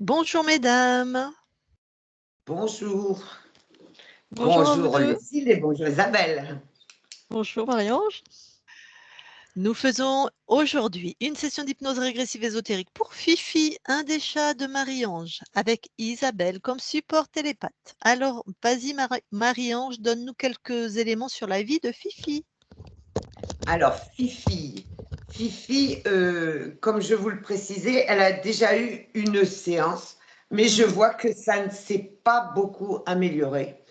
Bonjour mesdames. Bonjour. Bonjour à vous Bonjour 2. Lucille et bonjour Isabelle. Bonjour Marie-Ange. Nous faisons aujourd'hui une session d'hypnose régressive ésotérique pour Fifi, un des chats de Marie-Ange, avec Isabelle comme support télépathe. Alors, vas-y Marie-Ange, donne-nous quelques éléments sur la vie de Fifi. Alors Fifi, comme je vous le précisais, elle a déjà eu une séance, mais je vois que ça ne s'est pas beaucoup amélioré.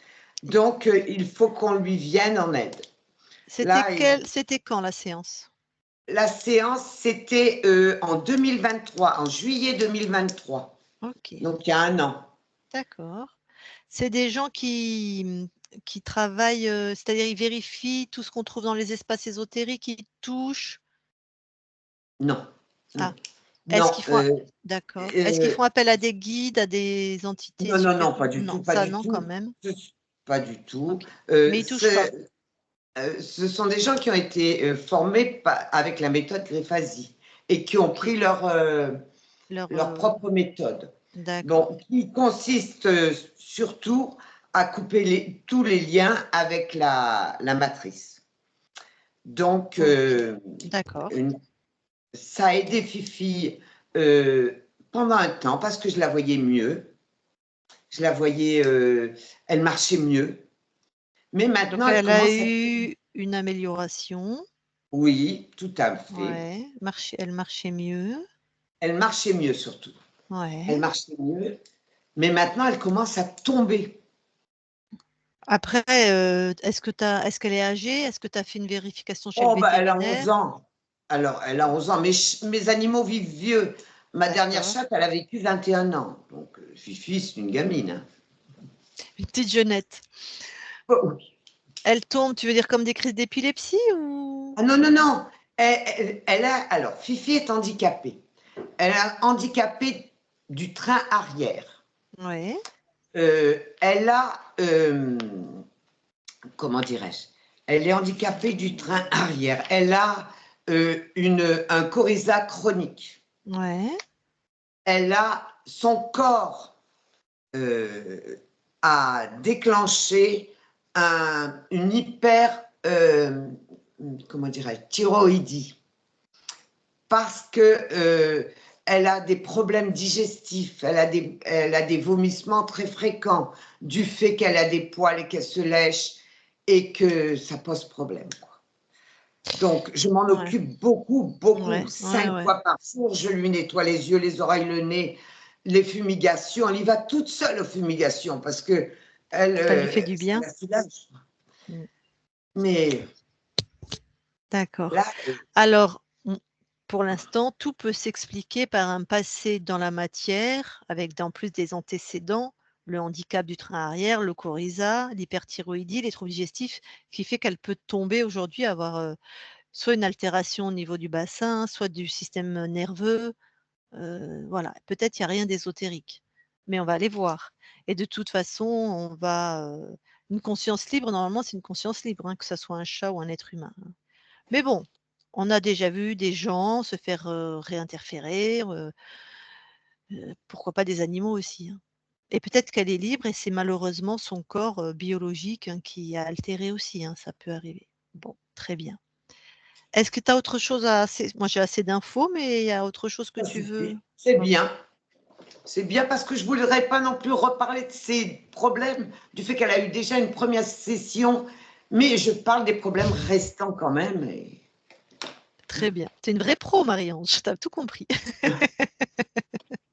Donc, il faut qu'on lui vienne en aide. C'était quand la séance? La séance, c'était en 2023, en juillet 2023. Ok. Donc, il y a 1 an. D'accord. C'est des gens qui travaillent, c'est-à-dire ils vérifient tout ce qu'on trouve dans les espaces ésotériques, ils touchent? Non. Ah. Non. Est-ce qu'ils font d'accord. Est-ce qu'ils font appel à des guides, à des entités Non, supérieures? pas du Non, tout, pas ça du non tout. quand même. Pas du tout. OK. Mais ils touchent pas? Ce sont des gens qui ont été formés avec la méthode Greffasi et qui ont pris leur propre méthode. D'accord. Qui consiste surtout à couper tous les liens avec la matrice. Donc, d'accord. Ça a aidé Fifi pendant un temps parce que je la voyais mieux. Je la voyais, elle marchait mieux. Mais maintenant, Donc elle a eu une amélioration. Oui, tout à fait. Ouais, elle marchait mieux. Elle marchait mieux surtout. Ouais. Elle marchait mieux, mais maintenant elle commence à tomber. Après, est-ce qu'elle est âgée? Est-ce que tu as fait une vérification chez le Elle a 11 vétérinaire? ans. Alors, elle a 11 ans, mais mes animaux vivent vieux. Ma dernière chatte, elle a vécu 21 ans. Donc, Fifi, c'est une gamine. Hein. Une petite jeunette. Oh, oui. Elle tombe, tu veux dire comme des crises d'épilepsie ou? Ah non, non, non. Alors, Fifi est handicapée. Elle est handicapée du train arrière. Ouais. Elle a, comment dirais-je, elle est handicapée du train arrière. Elle a un coryza chronique. Ouais. Elle a son corps a déclenché une hyper, comment dirais-je, thyroïdie. Parce que elle a des problèmes digestifs, elle a des vomissements très fréquents du fait qu'elle a des poils et qu'elle se lèche et que ça pose problème. Quoi. Donc, je m'en occupe beaucoup, 5 fois par jour. Je lui nettoie les yeux, les oreilles, le nez, les fumigations. Elle y va toute seule aux fumigations parce que ça lui fait du bien. Mais d'accord. Alors, pour l'instant, tout peut s'expliquer par un passé dans la matière, avec en plus des antécédents, le handicap du train arrière, le coryza, l'hyperthyroïdie, les troubles digestifs, qui fait qu'elle peut tomber aujourd'hui, avoir soit une altération au niveau du bassin, soit du système nerveux. Voilà, peut-être il n'y a rien d'ésotérique, mais on va aller voir. Et de toute façon, on va une conscience libre, normalement, c'est une conscience libre, hein, que ça soit un chat ou un être humain. Hein. Mais bon, on a déjà vu des gens se faire réinterférer, pourquoi pas des animaux aussi. Hein. Et peut-être qu'elle est libre et c'est malheureusement son corps biologique qui a altéré aussi, hein, ça peut arriver. Bon, très bien. Est-ce que tu as autre chose à... Moi j'ai assez d'infos, mais il y a autre chose que tu veux? C'est bien. C'est bien parce que je ne voudrais pas non plus reparler de ces problèmes, du fait qu'elle a eu déjà une première session, mais je parle des problèmes restants quand même. Et... Très bien. Tu es une vraie pro, Marie-Ange, tu as tout compris.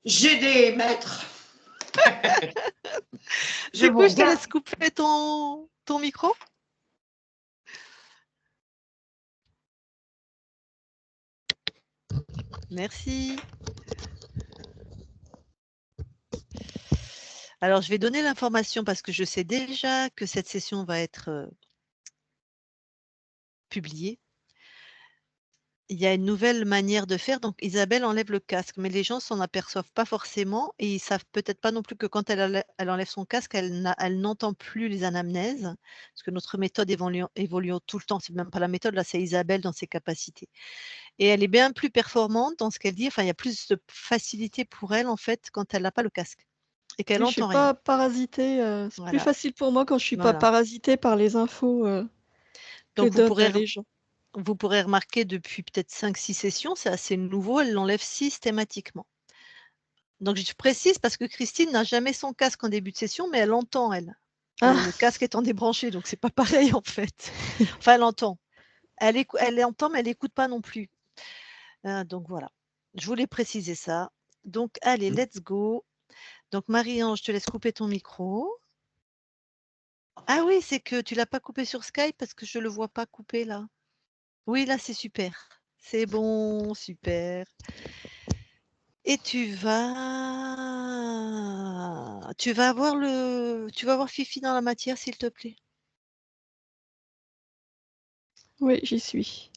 J'ai des maîtres. Du coup, je te laisse couper ton micro. Merci. Alors, je vais donner l'information parce que je sais déjà que cette session va être publiée. Il y a une nouvelle manière de faire. Donc, Isabelle enlève le casque, mais les gens s'en aperçoivent pas forcément et ils savent peut-être pas non plus que quand elle enlève son casque, elle n'entend plus les anamnèses, parce que notre méthode évolue tout le temps. C'est même pas la méthode, là, c'est Isabelle dans ses capacités. Et elle est bien plus performante dans ce qu'elle dit. Enfin, il y a plus de facilité pour elle, en fait, quand elle n'a pas le casque et qu'elle Oui, je suis entend rien. pas parasitée, c'est plus Voilà, facile pour moi quand je suis pas voilà. parasitée par les infos, que Donc donnent les gens. vous pourrez remarquer depuis peut-être 5-6 sessions, c'est assez nouveau, elle l'enlève systématiquement. Donc je précise parce que Christine n'a jamais son casque en début de session, mais elle entend, elle. Ah! Le casque étant débranché, donc c'est pas pareil en fait. Enfin, elle entend. Elle entend, mais elle n'écoute pas non plus. Donc voilà. Je voulais préciser ça. Donc allez, let's go. Donc Marie-Ange, je te laisse couper ton micro. Ah oui, c'est que tu l'as pas coupé sur Skype parce que je le vois pas coupé là. Oui, là c'est super. C'est bon, super. Et tu vas avoir Fifi dans la matière, s'il te plaît. Oui, j'y suis.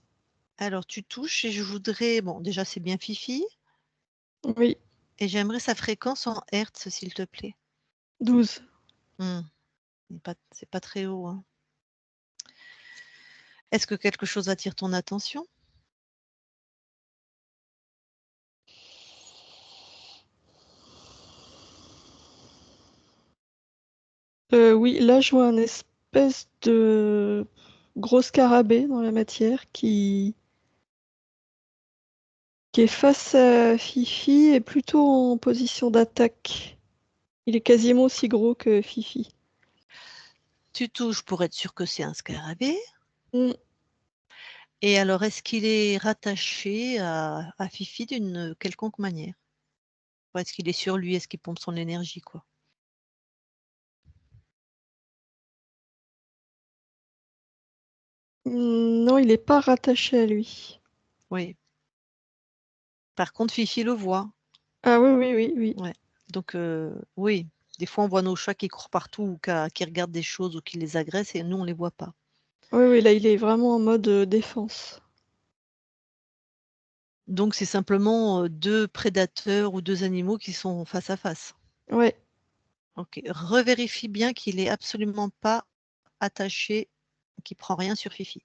Alors tu touches et je voudrais, bon, déjà c'est bien Fifi, Oui, et j'aimerais sa fréquence en hertz, s'il te plaît. 12. C'est pas très haut, hein. Est-ce que quelque chose attire ton attention? Oui, là, je vois un espèce de gros scarabée dans la matière qui est face à Fifi et plutôt en position d'attaque. Il est quasiment aussi gros que Fifi. Tu touches pour être sûr que c'est un scarabée. Mmh. Et alors, est-ce qu'il est rattaché à Fifi d'une quelconque manière? Ou est-ce qu'il est sur lui? Est-ce qu'il pompe son énergie, quoi? Non, il est pas rattaché à lui. Oui. Par contre, Fifi le voit. Ah oui, oui, oui, oui. Ouais. Donc, oui, des fois, on voit nos chats qui courent partout ou qui regardent des choses ou qui les agressent et nous, on les voit pas. Oui, oui, là, il est vraiment en mode défense. Donc, c'est simplement 2 prédateurs ou 2 animaux qui sont face à face. Ouais. OK. Revérifie bien qu'il est absolument pas attaché, qu'il prend rien sur Fifi.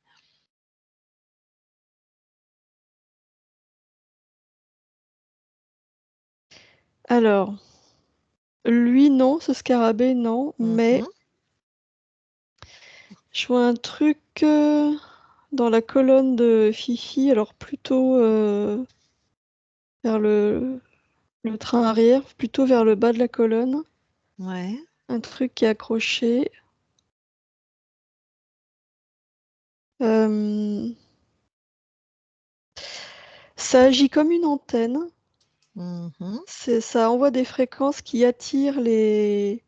Alors, lui, non, ce scarabée, non, mais Mmh. je vois un truc dans la colonne de Fifi, alors plutôt vers le train arrière, plutôt vers le bas de la colonne. Ouais. Un truc qui est accroché. Ça agit comme une antenne. Mmh. Ça envoie des fréquences qui attirent les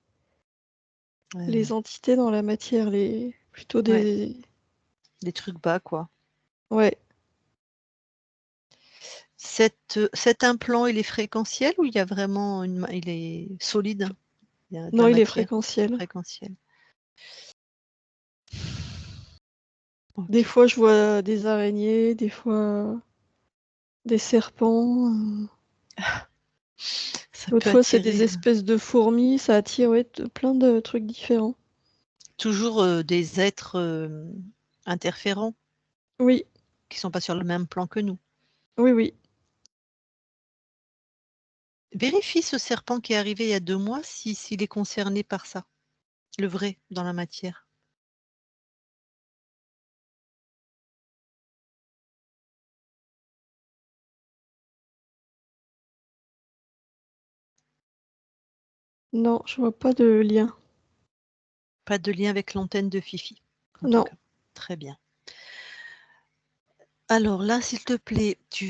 entités dans la matière, plutôt Ouais. des... Des trucs bas, quoi. Ouais. Cet implant, il est fréquentiel ou il y a vraiment il est solide? Il y a de Non, la il est matière? fréquentiel. Fréquentiel. Des OK. fois, je vois des araignées, des fois des serpents. Ça L'autre peut fois, c'est des attirer, espèces de fourmis. Ça attire, ouais, plein de trucs différents. toujours, des êtres, interférents Oui, qui sont pas sur le même plan que nous. oui, oui. Vérifie ce serpent qui est arrivé il y a 2 mois s'il est concerné par ça, le vrai dans la matière. Non, je vois pas de lien. Pas de lien avec l'antenne de Fifi, en tout Non. cas. Très bien. Alors là, s'il te plaît, tu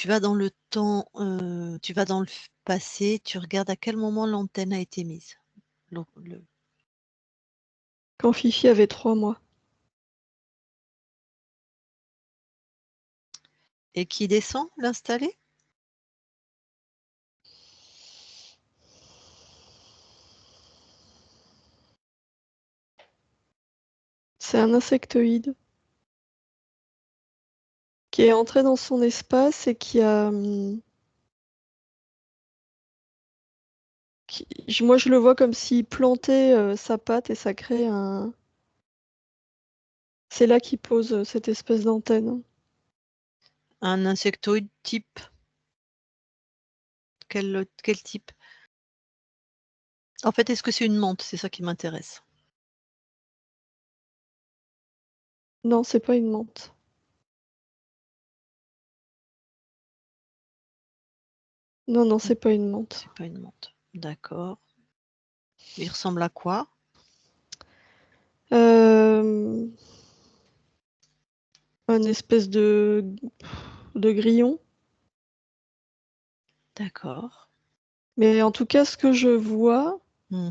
vas dans le temps, tu vas dans le passé, tu regardes à quel moment l'antenne a été mise. Le Quand Fifi avait 3 mois. Et qui descend l'installer? C'est un insectoïde qui est entré dans son espace et qui a... moi, je le vois comme s'il plantait sa patte et ça crée un... C'est là qu'il pose cette espèce d'antenne. Un insectoïde type? Quel type? En fait, est-ce que c'est une menthe? C'est ça qui m'intéresse. Non, c'est pas une menthe. Non, non, c'est pas une menthe. C'est pas une menthe. D'accord. Il ressemble à quoi? Un espèce de grillon. D'accord. Mais en tout cas, ce que je vois, Mmh.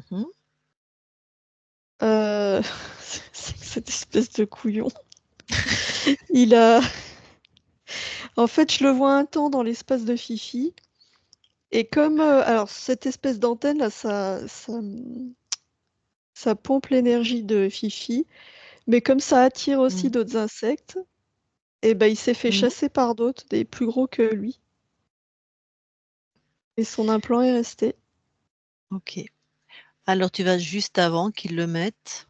c'est que cette espèce de couillon. Il a. En fait, je le vois un temps dans l'espace de Fifi. Et comme. Alors, cette espèce d'antenne, là, ça pompe l'énergie de Fifi. Mais comme ça attire aussi Mmh. d'autres insectes, et ben, il s'est fait Mmh. chasser par d'autres, des plus gros que lui. Et son implant est resté. OK. Alors tu vas juste avant qu'ils le mettent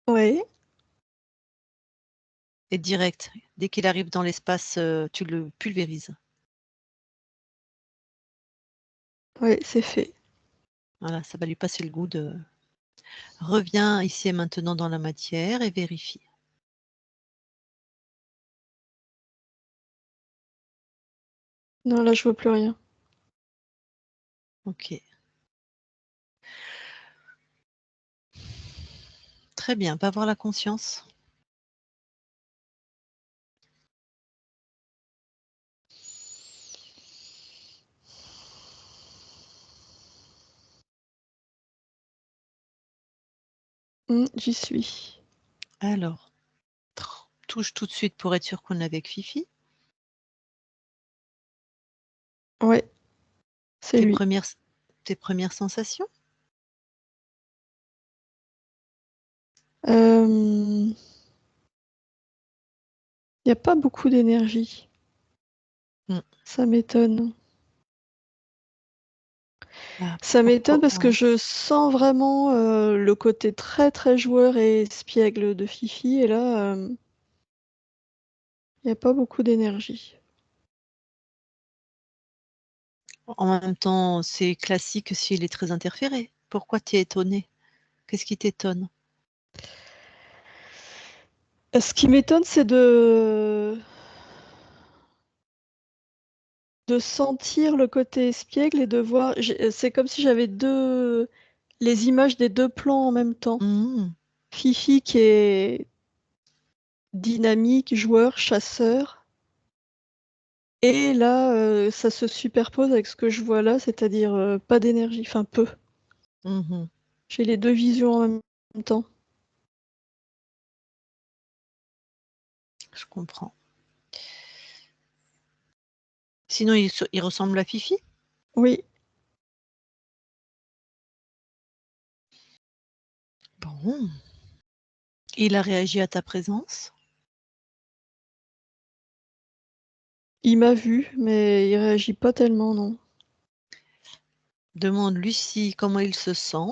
Ouais, et direct, dès qu'il arrive dans l'espace, tu le pulvérises. ouais, c'est fait. Voilà, ça va lui passer le goût de reviens ici et maintenant dans la matière et vérifie. Non, là, je vois plus rien. OK. Très bien, va voir la conscience. J'y suis. Alors, touche tout de suite pour être sûr qu'on est avec Fifi. Ouais, c'est Tes lui. premières sensations? Il n'y a pas beaucoup d'énergie. Mmh. Ça m'étonne. Ah, Ça m'étonne parce que ouais. je sens vraiment le côté très très joueur et espiègle de Fifi. Et là, il n'y a pas beaucoup d'énergie. En même temps, c'est classique s'il est très interféré. Pourquoi tu es étonnée? Qu'est-ce qui t'étonne? Ce qui m'étonne, c'est de sentir le côté espiègle et de voir. C'est comme si j'avais les images des deux plans en même temps. Mmh. Fifi qui est dynamique, joueur, chasseur. Et là, ça se superpose avec ce que je vois là, c'est-à-dire pas d'énergie, enfin peu. Mmh. J'ai les deux visions en même temps. Je comprends. Sinon, il ressemble à Fifi? Oui, Bon. Il a réagi à ta présence? il m'a vu, mais il réagit pas tellement, non. Demande-lui comment il se sent.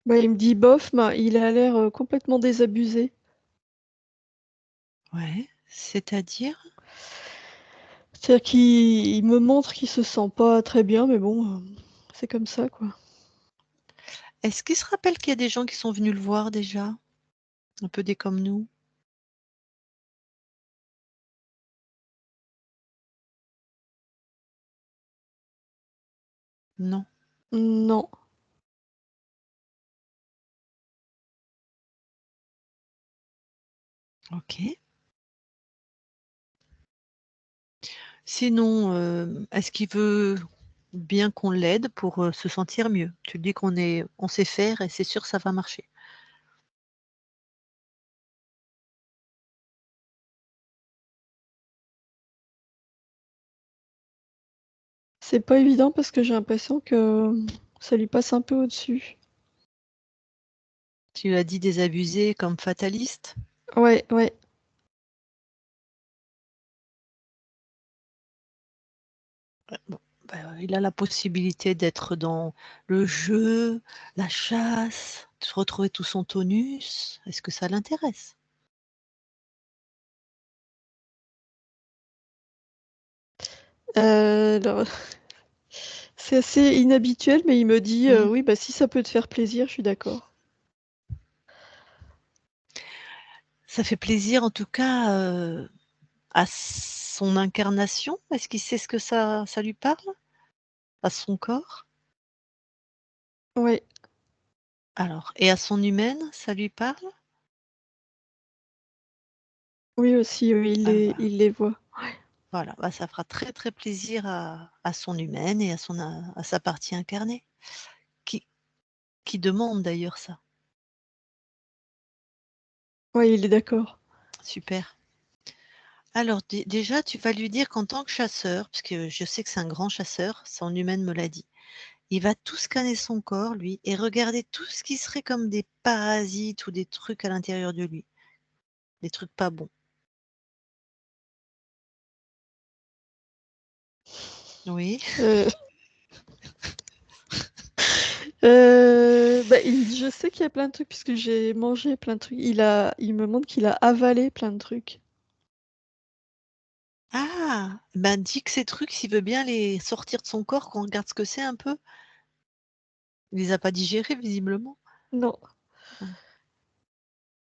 Bah, il me dit bof, il a l'air complètement désabusé. Ouais, c'est-à-dire? C'est-à-dire qu'il me montre qu'il se sent pas très bien, mais bon, c'est comme ça, quoi. Est-ce qu'il se rappelle qu'il y a des gens qui sont venus le voir déjà? Un peu des comme nous? Non? Non. OK. Sinon, est-ce qu'il veut bien qu'on l'aide pour, se sentir mieux? Tu lui dis on sait faire et c'est sûr que ça va marcher. C'est pas évident parce que j'ai l'impression que ça lui passe un peu au-dessus. Tu lui as dit désabusé comme fataliste? Ouais, ouais. Ouais, bon, il a la possibilité d'être dans le jeu, la chasse, de retrouver tout son tonus. Est-ce que ça l'intéresse? Alors, c'est assez inhabituel, mais il me dit Mmh. oui, bah si ça peut te faire plaisir, je suis d'accord. Ça fait plaisir en tout cas, à son incarnation? Est-ce qu'il sait ce que ça lui parle? À son corps? Oui, Alors et à son humaine, ça lui parle? oui aussi, oui, Ah il les voit. voilà, bah, ça fera très, très plaisir à son humaine et à sa partie incarnée, qui demande d'ailleurs ça. Oui, il est d'accord. Super. Alors déjà, tu vas lui dire qu'en tant que chasseur, parce que je sais que c'est un grand chasseur, son humaine me l'a dit, il va tout scanner son corps, lui, et regarder tout ce qui serait comme des parasites ou des trucs à l'intérieur de lui, des trucs pas bons. Oui. Euh, bah, je sais qu'il y a plein de trucs puisque j'ai mangé plein de trucs. Il me montre qu'il a avalé plein de trucs. Ah! Ben, dis que ces trucs, s'il veut bien les sortir de son corps, qu'on regarde ce que c'est un peu. Il les a pas digérés visiblement. Non. Mmh.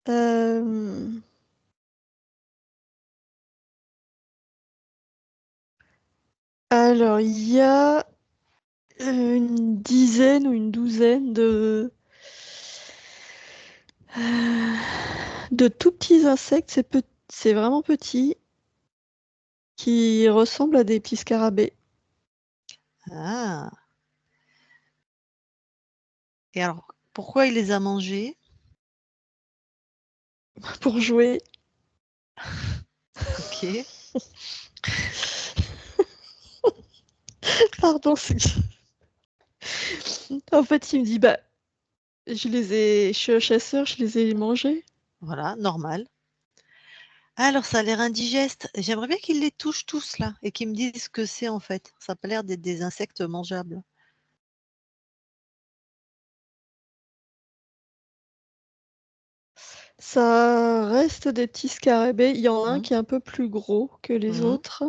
Euh, Alors, il y a une dizaine ou une douzaine de tout petits insectes, c'est vraiment petit, qui ressemblent à des petits scarabées. Ah! Et alors, pourquoi il les a mangés? Pour jouer. OK. Pardon, en fait, il me dit, bah, je suis un chasseur, je les ai mangés. Voilà, normal. Alors ça a l'air indigeste. J'aimerais bien qu'il les touche tous là et qu'il me dise ce que c'est en fait. Ça a pas l'air d'être des insectes mangeables. Ça reste des petits scarabées. Il y en a un Mmh. qui est un peu plus gros que les Mmh. autres.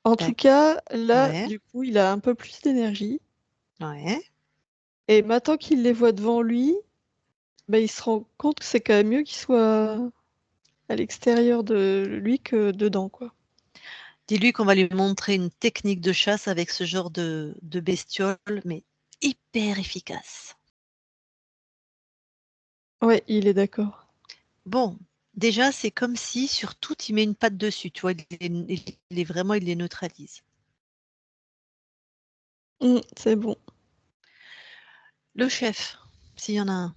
En tout D'ac cas, là, ouais, du coup, il a un peu plus d'énergie. ouais. Et maintenant qu'il les voit devant lui, bah, il se rend compte que c'est quand même mieux qu'il soit à l'extérieur de lui que dedans, quoi. Dis-lui qu'on va lui montrer une technique de chasse avec ce genre de bestiole, mais hyper efficace. Ouais, il est d'accord. Bon, déjà, c'est comme si sur tout, il met une patte dessus, tu vois? Il les neutralise. C'est bon. Le chef, s'il y en a un,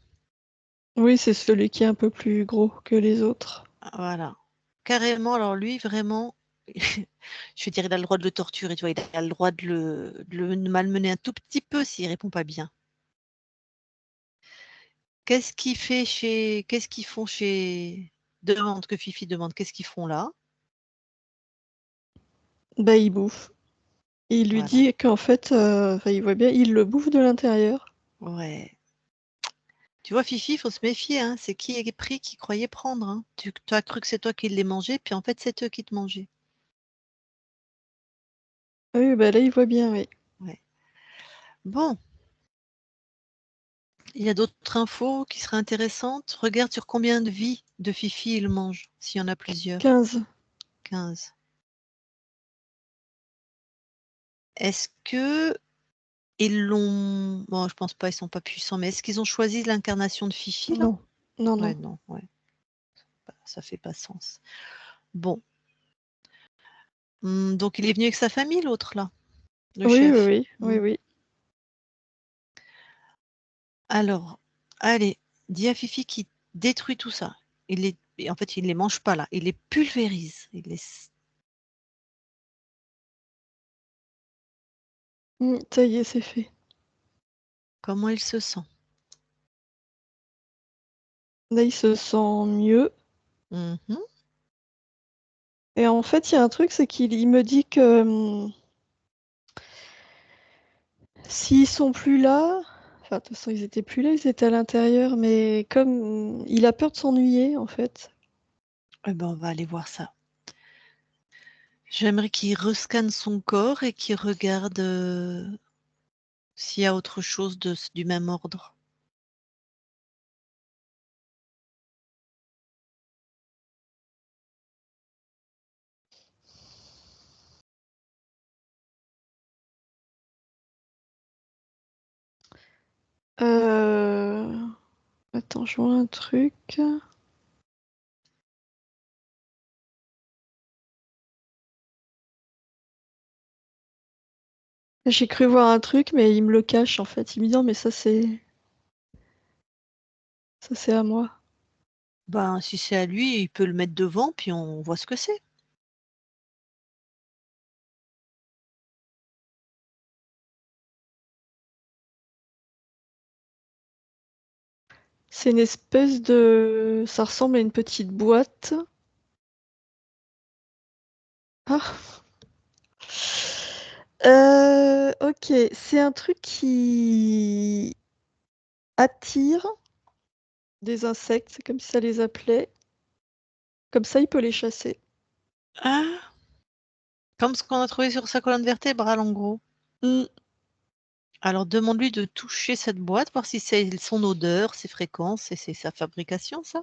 Oui, c'est celui qui est un peu plus gros que les autres. voilà. Carrément, alors lui, vraiment, je veux dire, il a le droit de le torturer, tu vois? Il a le droit de le malmener un tout petit peu s'il répond pas bien. Qu'est-ce qu'ils font chez demande, que Fifi demande: «Qu'est-ce qu'ils font là?» Bah, il bouffe. Il lui Voilà. dit qu'en fait, enfin, il voit bien, il le bouffe de l'intérieur. Ouais. Tu vois, Fifi, il faut se méfier, hein, c'est qui est pris qui croyait prendre, hein. Tu as cru que c'est toi qui les mangeais, puis en fait, c'est eux qui te mangeaient. Oui, bah là, il voit bien, oui. Ouais. Bon, il y a d'autres infos qui seraient intéressantes. Regarde sur combien de vies de Fifi il mange, s'il y en a plusieurs. 15. 15. Est-ce que ils l'ont bon, je pense pas, ils sont pas puissants, mais est-ce qu'ils ont choisi l'incarnation de Fifi, là? Non, non, Ouais, non. non, ouais, ça fait pas sens. Bon, donc il est venu avec sa famille, l'autre, là, le Oui, oui, chef? oui, oui, Mmh. oui. Alors, allez, dis à Fifi qu'il détruit tout ça. Et en fait, il les mange pas là, il les pulvérise. Ça y est, c'est fait. Comment il se sent? Là, il se sent mieux. Mmh. Et en fait, il y a un truc, c'est qu'il me dit que s'ils sont plus là, enfin, de toute façon, ils étaient plus là, ils étaient à l'intérieur, mais comme il a peur de s'ennuyer, en fait. Eh ben, on va aller voir ça. J'aimerais qu'il rescanne son corps et qu'il regarde s'il y a autre chose du même ordre. Attends, je vois un truc. J'ai cru voir un truc, mais il me le cache, en fait. Il me dit, non, mais ça, c'est à moi. Ben, si c'est à lui, il peut le mettre devant, puis on voit ce que c'est. C'est une espèce de... Ça ressemble à une petite boîte. Ah. Ok, c'est un truc qui attire des insectes, c'est comme si ça les appelait. Comme ça, il peut les chasser. Ah, comme ce qu'on a trouvé sur sa colonne vertébrale, en gros. Hmm, Alors, demande-lui de toucher cette boîte, voir si c'est son odeur, ses fréquences et c'est sa fabrication, ça.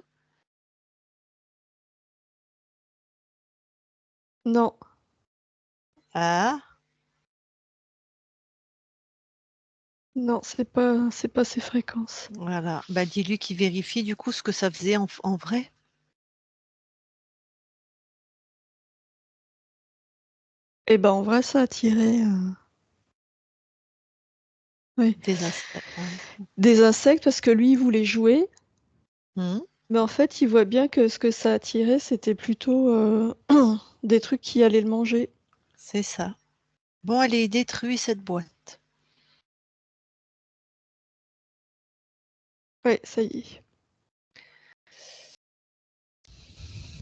non, Ah, non, c'est pas ses fréquences. voilà. Bah, dis-lui qu'il vérifie du coup ce que ça faisait en vrai. Et ben, en vrai, ça attirait oui. Des insectes. Ouais. Des insectes parce que lui, il voulait jouer. Mhm, Mais en fait, il voit bien que ce que ça attirait, c'était plutôt des trucs qui allaient le manger. c'est ça. Bon, allez, détruis cette boîte. Ouais, ça y est.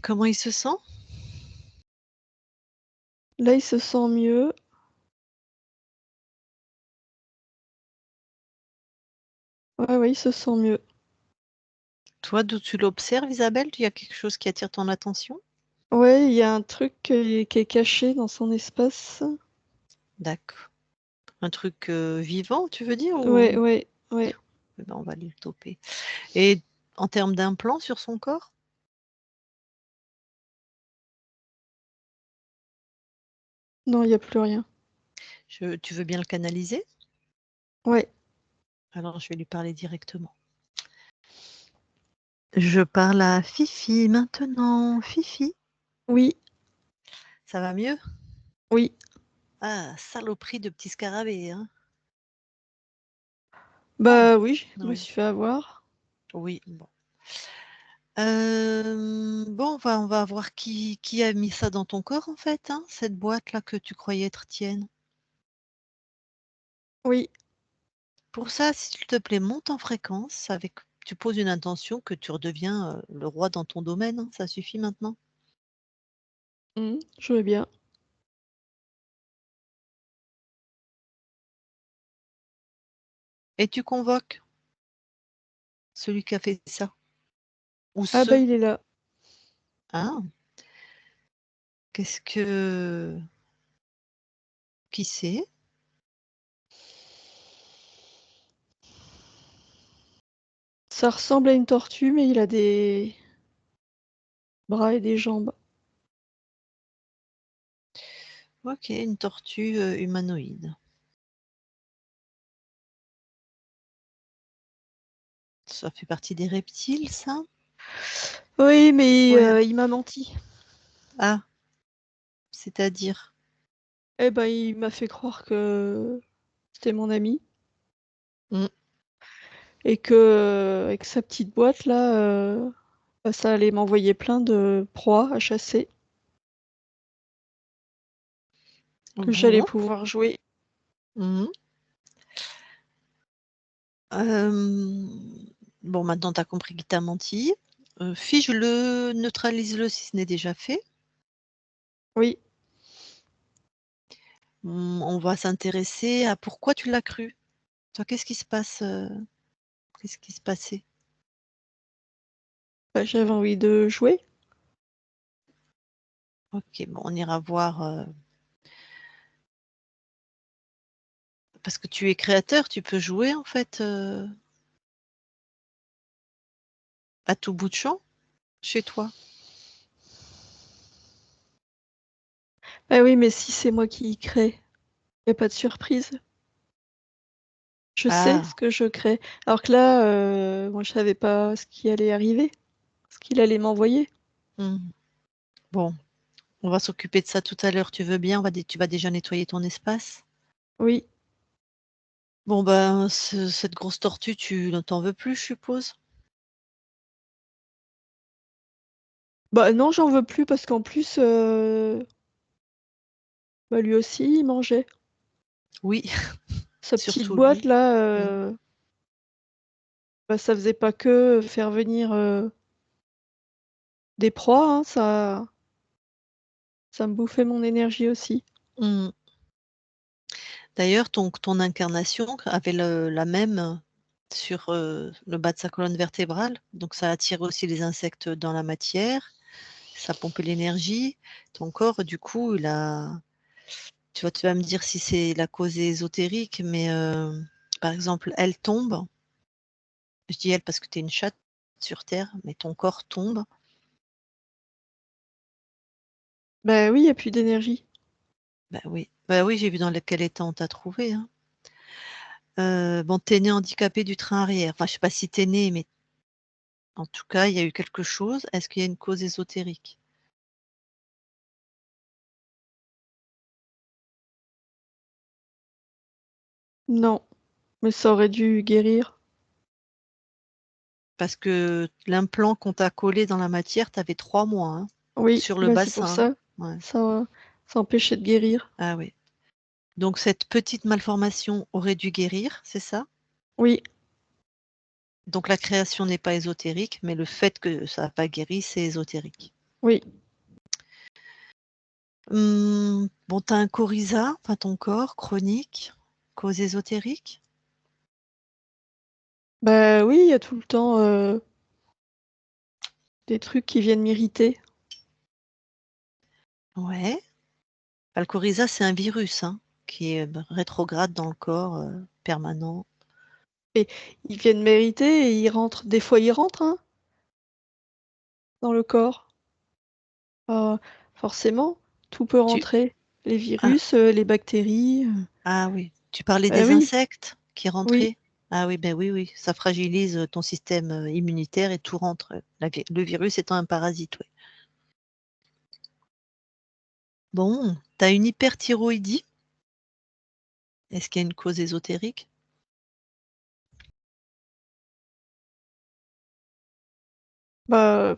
Comment il se sent? Là, il se sent mieux. Ouais, ouais, il se sent mieux. Toi, d'où tu l'observes, Isabelle, il y a quelque chose qui attire ton attention? Ouais, il y a un truc qui est caché dans son espace. D'accord. Un truc vivant, tu veux dire, Ouais, ou ouais, ouais. eh ben, on va lui le toper. Et en termes d'implants sur son corps, Non, il n'y a plus rien. tu veux bien le canaliser? Ouais, Alors, je vais lui parler directement. Je parle à Fifi maintenant. Fifi, oui, ça va mieux? oui. Ah, saloperie de petit scarabée, hein? Oh, Bah oui, je me oui, suis fait avoir. oui, bon. Bon, on va voir qui a mis ça dans ton corps, en fait, hein, cette boîte-là que tu croyais être tienne. Oui, Pour ça, s'il te plaît, monte en fréquence avec tu poses une intention que tu redeviens, le roi dans ton domaine, hein, ça suffit maintenant. je veux bien. Et tu convoques celui qui a fait ça ou Ah bah ceux, il est là. hein? Qu'est-ce que qui c'est? Ça ressemble à une tortue, mais il a des bras et des jambes. OK, une tortue, humanoïde. Ça fait partie des reptiles, ça? Oui, mais Ouais. il m'a menti. Ah, c'est-à-dire? Eh ben, il m'a fait croire que c'était mon ami Mmh. et que avec sa petite boîte là, bah, ça allait m'envoyer plein de proies à chasser que j'allais Bon. pouvoir jouer. Mmh. Bon, maintenant tu as compris qu'il t'a menti. Fige-le, neutralise-le si ce n'est déjà fait. Oui. On va s'intéresser à pourquoi tu l'as cru. Toi, qu'est-ce qui se passe, qu'est-ce qui se passait? Bah, j'avais envie de jouer. OK, bon, on ira voir, parce que tu es créateur, tu peux jouer en fait, à tout bout de champ, chez toi? Bah oui, mais si c'est moi qui crée, y a pas de surprise. Je sais Ah! ce que je crée. Alors que là, moi je savais pas ce qui allait arriver, ce qu'il allait m'envoyer. Mmh. Bon, on va s'occuper de ça tout à l'heure, tu veux bien? Tu vas déjà nettoyer ton espace? Oui. Bon, ben, cette grosse tortue, tu ne t'en veux plus, je suppose? Bah non, j'en veux plus parce qu'en plus, bah lui aussi, il mangeait. Oui, Sa petite surtout boîte lui. là, Mmh. bah ça faisait pas que faire venir, des proies, hein, ça me bouffait mon énergie aussi. Mmh. D'ailleurs, ton incarnation avait la même sur, le bas de sa colonne vertébrale, donc ça attire aussi les insectes dans la matière, ça pompe l'énergie. Ton corps, du coup, tu vas me dire si c'est la cause ésotérique, mais par exemple, elle tombe, je dis elle parce que tu es une chatte sur terre, mais ton corps tombe. Bah oui, il y a plus d'énergie. Bah oui, j'ai vu dans quel état on t'a trouvé, hein. Bon, tu es née handicapée du train arrière. Enfin, je sais pas si tu es née, mais en tout cas, il y a eu quelque chose. Est-ce qu'il y a une cause ésotérique? Non, mais ça aurait dû guérir. Parce que l'implant qu'on t'a collé dans la matière, tu avais 3 mois, hein, Oui, sur le bah c'est pour bassin. ça. Ouais. Ça empêchait de guérir. Ah oui. Donc cette petite malformation aurait dû guérir, c'est ça? Oui, Donc la création n'est pas ésotérique, mais le fait que ça a pas guéri, c'est ésotérique. oui. Bon, tu as un coryza, enfin ton corps chronique, cause ésotérique? Bah oui, il y a tout le temps, des trucs qui viennent m'irriter. Ouais. Bah, le coryza, c'est un virus, hein, qui est rétrograde dans le corps, permanent. Et ils viennent m'irriter et ils rentrent des fois ils rentrent, hein, dans le corps. Forcément, tout peut Tu rentrer. Les ah, virus, les bactéries, ah oui, tu parlais bah des oui, insectes qui oui, rentraient? Ah oui, ben oui, oui, ça fragilise, ton système, immunitaire et tout rentre, le virus étant un parasite, oui. Bon, tu as une hyperthyroïdie? Est-ce qu'il y a une cause ésotérique? bah,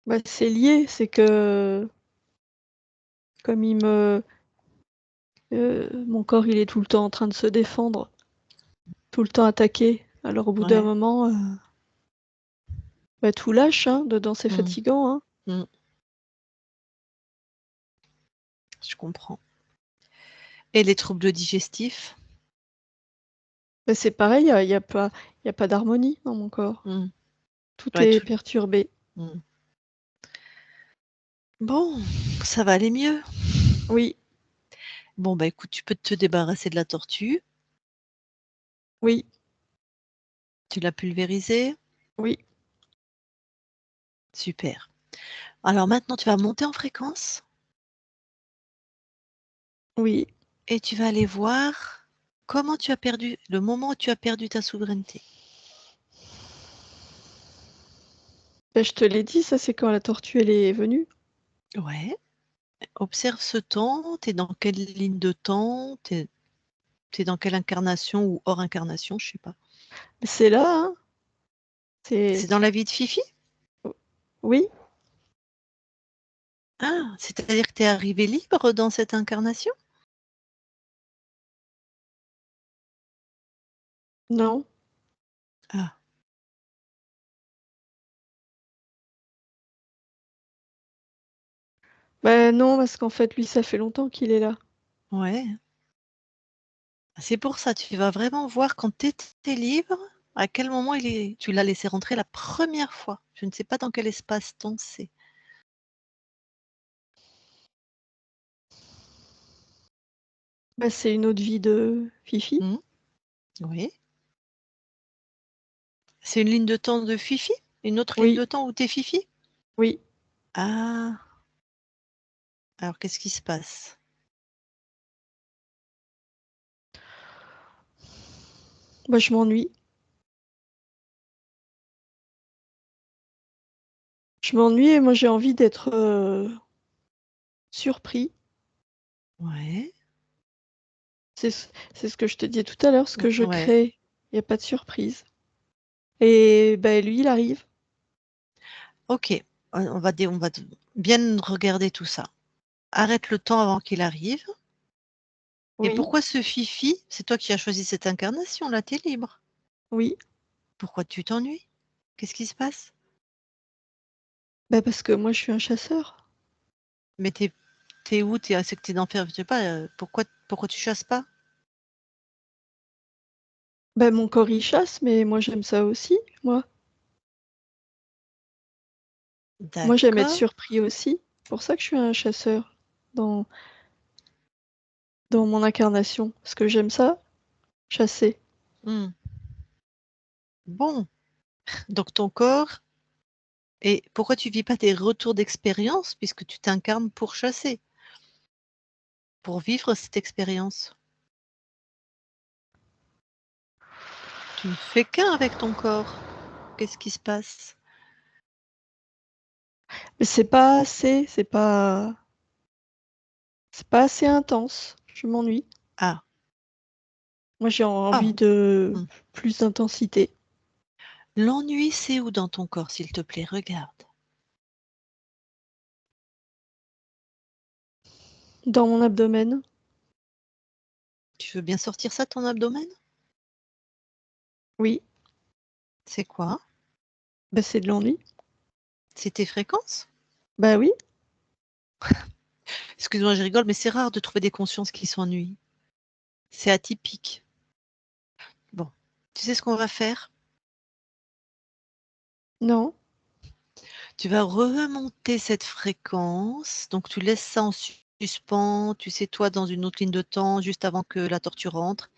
bah, c'est lié, c'est que comme mon corps, il est tout le temps en train de se défendre, tout le temps attaqué. Alors au bout d'un Ouais. moment, bah, tout lâche, hein, dedans c'est Mmh. fatigant, hein. Mmh. Je comprends. Et les troubles digestifs? Bah, c'est pareil, il y a pas d'harmonie dans mon corps. Mmh. Tout Ouais, est tout perturbé. mmh. Bon, ça va aller mieux. Oui, Bon, bah, écoute, tu peux te débarrasser de la tortue. oui, Tu l'as pulvérisée? oui, Super. Alors maintenant, tu vas monter en fréquence oui. et tu vas aller voir comment tu as perdu le moment où tu as perdu ta souveraineté. Bah, je te l'ai dit, ça c'est quand la tortue elle est venue. Ouais, observe ce temps, tu es dans quelle ligne de temps? Tu es dans quelle incarnation ou hors incarnation? Je sais pas. C'est là, hein, c'est C'est dans la vie de Fifi? oui, Ah, c'est-à-dire que tu es arrivée libre dans cette incarnation? non, Ah, Bah non, parce qu'en fait, lui, ça fait longtemps qu'il est là. Ouais. C'est pour ça, tu vas vraiment voir quand tu étais libre, à quel moment tu l'as laissé rentrer la première fois. Je ne sais pas dans quel espace-temps c'est. Bah, c'est une autre vie de Fifi. Mmh. Oui. C'est une ligne de temps de Fifi? Une autre ligne Oui, de temps où tu es Fifi? oui. Ah! Alors qu'est-ce qui se passe? Bah, je m'ennuie. Je m'ennuie et moi, j'ai envie d'être surpris. Ouais. C'est ce que je te disais tout à l'heure, ce que je Ouais. crée. Il n'y a pas de surprise. Et bah, lui, il arrive. OK. On va bien regarder tout ça. Arrête le temps avant qu'il arrive. Et Oui, pourquoi ce Fifi? C'est toi qui as choisi cette incarnation là, tu es libre. oui. Pourquoi tu t'ennuies? Qu'est-ce qui se passe? Bah, parce que moi, je suis un chasseur. Mais tu es où? C'est que tu es d'enfer, je sais pas, pourquoi tu chasses pas? Bah, mon corps, il chasse, mais moi, j'aime ça aussi, moi. Moi, j'aime être D'accord. surpris aussi. C'est pour ça que je suis un chasseur dans, dans mon incarnation. Parce que j'aime ça, chasser. Mmh. Bon, donc ton corps et pourquoi tu vis pas des retours d'expérience puisque tu t'incarnes pour chasser? Pour vivre cette expérience? Tu ne fais qu'un avec ton corps. Qu'est-ce qui se passe? Mais c'est pas assez intense. Je m'ennuie. Ah, Moi, j'ai ah, envie de mmh. plus d'intensité. L'ennui, c'est où dans ton corps, s'il te plaît? Regarde. Dans mon abdomen, Tu veux bien sortir ça, ton abdomen? oui, C'est quoi? bah, c'est de l'ennui. C'est tes fréquences? Bah oui, Excuse-moi, je rigole, mais c'est rare de trouver des consciences qui s'ennuient. C'est atypique. Bon, tu sais ce qu'on va faire? non, Tu vas remonter cette fréquence, donc tu laisses ça en suspens, tu sais, toi, dans une autre ligne de temps, juste avant que la tortue rentre.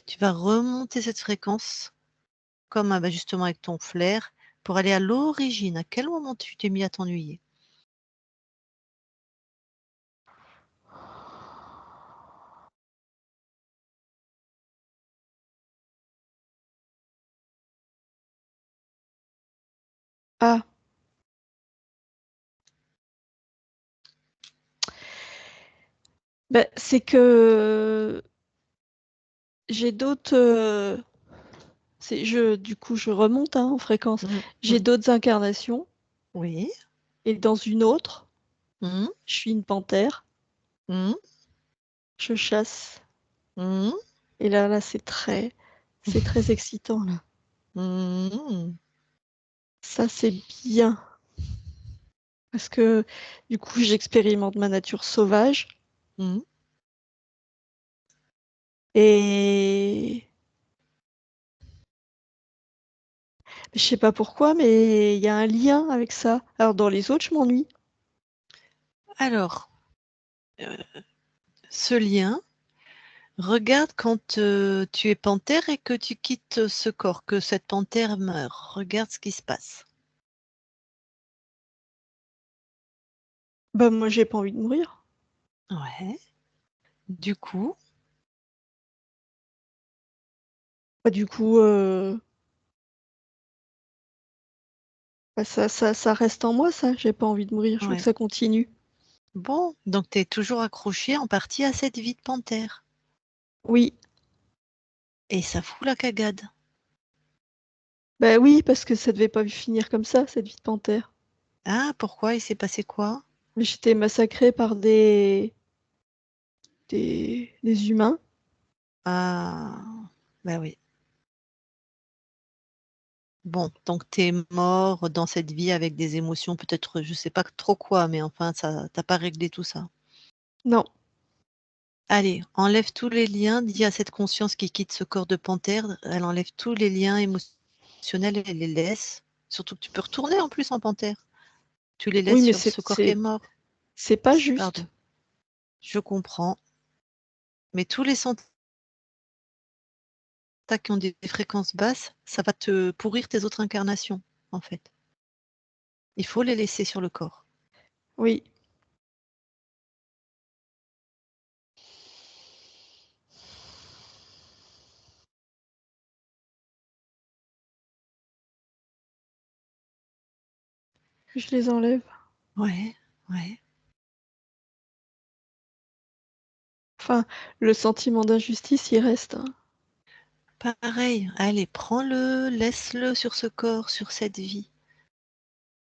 Tu vas remonter cette fréquence, comme bah, justement avec ton flair, pour aller à l'origine. À quel moment tu t'es mis à t'ennuyer? ah, bah, c'est que j'ai d'autres. Du coup, je remonte hein, en fréquence. Mmh, J'ai mmh. d'autres incarnations Oui. et dans une autre, Mmh, je suis une panthère. mmh, Je chasse. mmh, Et là, c'est très excitant là. mmh, Ça, c'est bien parce que du coup, j'expérimente ma nature sauvage mmh. et je sais pas pourquoi, mais il y a un lien avec ça. Alors dans les autres, je m'ennuie. Alors, heu, ce lien, regarde quand, tu es panthère et que tu quittes ce corps, que cette panthère meurt. Regarde ce qui se passe. Bah moi, j'ai pas envie de mourir. Ouais. Du coup, Bah du coup, bah, ça reste en moi, ça. J'ai pas envie de mourir. Je veux que ouais. ça continue. Bon, donc tu es toujours accroché en partie à cette vie de panthère Oui, et ça fout la cagade. bah oui, parce que ça devait pas finir comme ça, cette vie de panthère. Ah, pourquoi? Il s'est passé quoi? Mais j'étais massacrée par des humains. Ah, bah oui. Bon, donc tu es mort dans cette vie avec des émotions, peut-être, je sais pas trop quoi, mais enfin, ça, t'as pas réglé tout ça. Non. Allez, enlève tous les liens, dis à cette conscience qui quitte ce corps de panthère, elle enlève tous les liens émotionnels et les laisse. Surtout que tu peux retourner en plus en panthère. Tu les laisses Oui, mais sur ce corps qui est mort. c'est pas Pardon, juste. je comprends. Mais tous les sentiments qui ont des fréquences basses, ça va te pourrir tes autres incarnations, en fait. Il faut les laisser sur le corps. Oui. Je les enlève. Ouais, ouais. Enfin, le sentiment d'injustice, il reste, hein. Pareil, allez, prends-le, laisse-le sur ce corps, sur cette vie.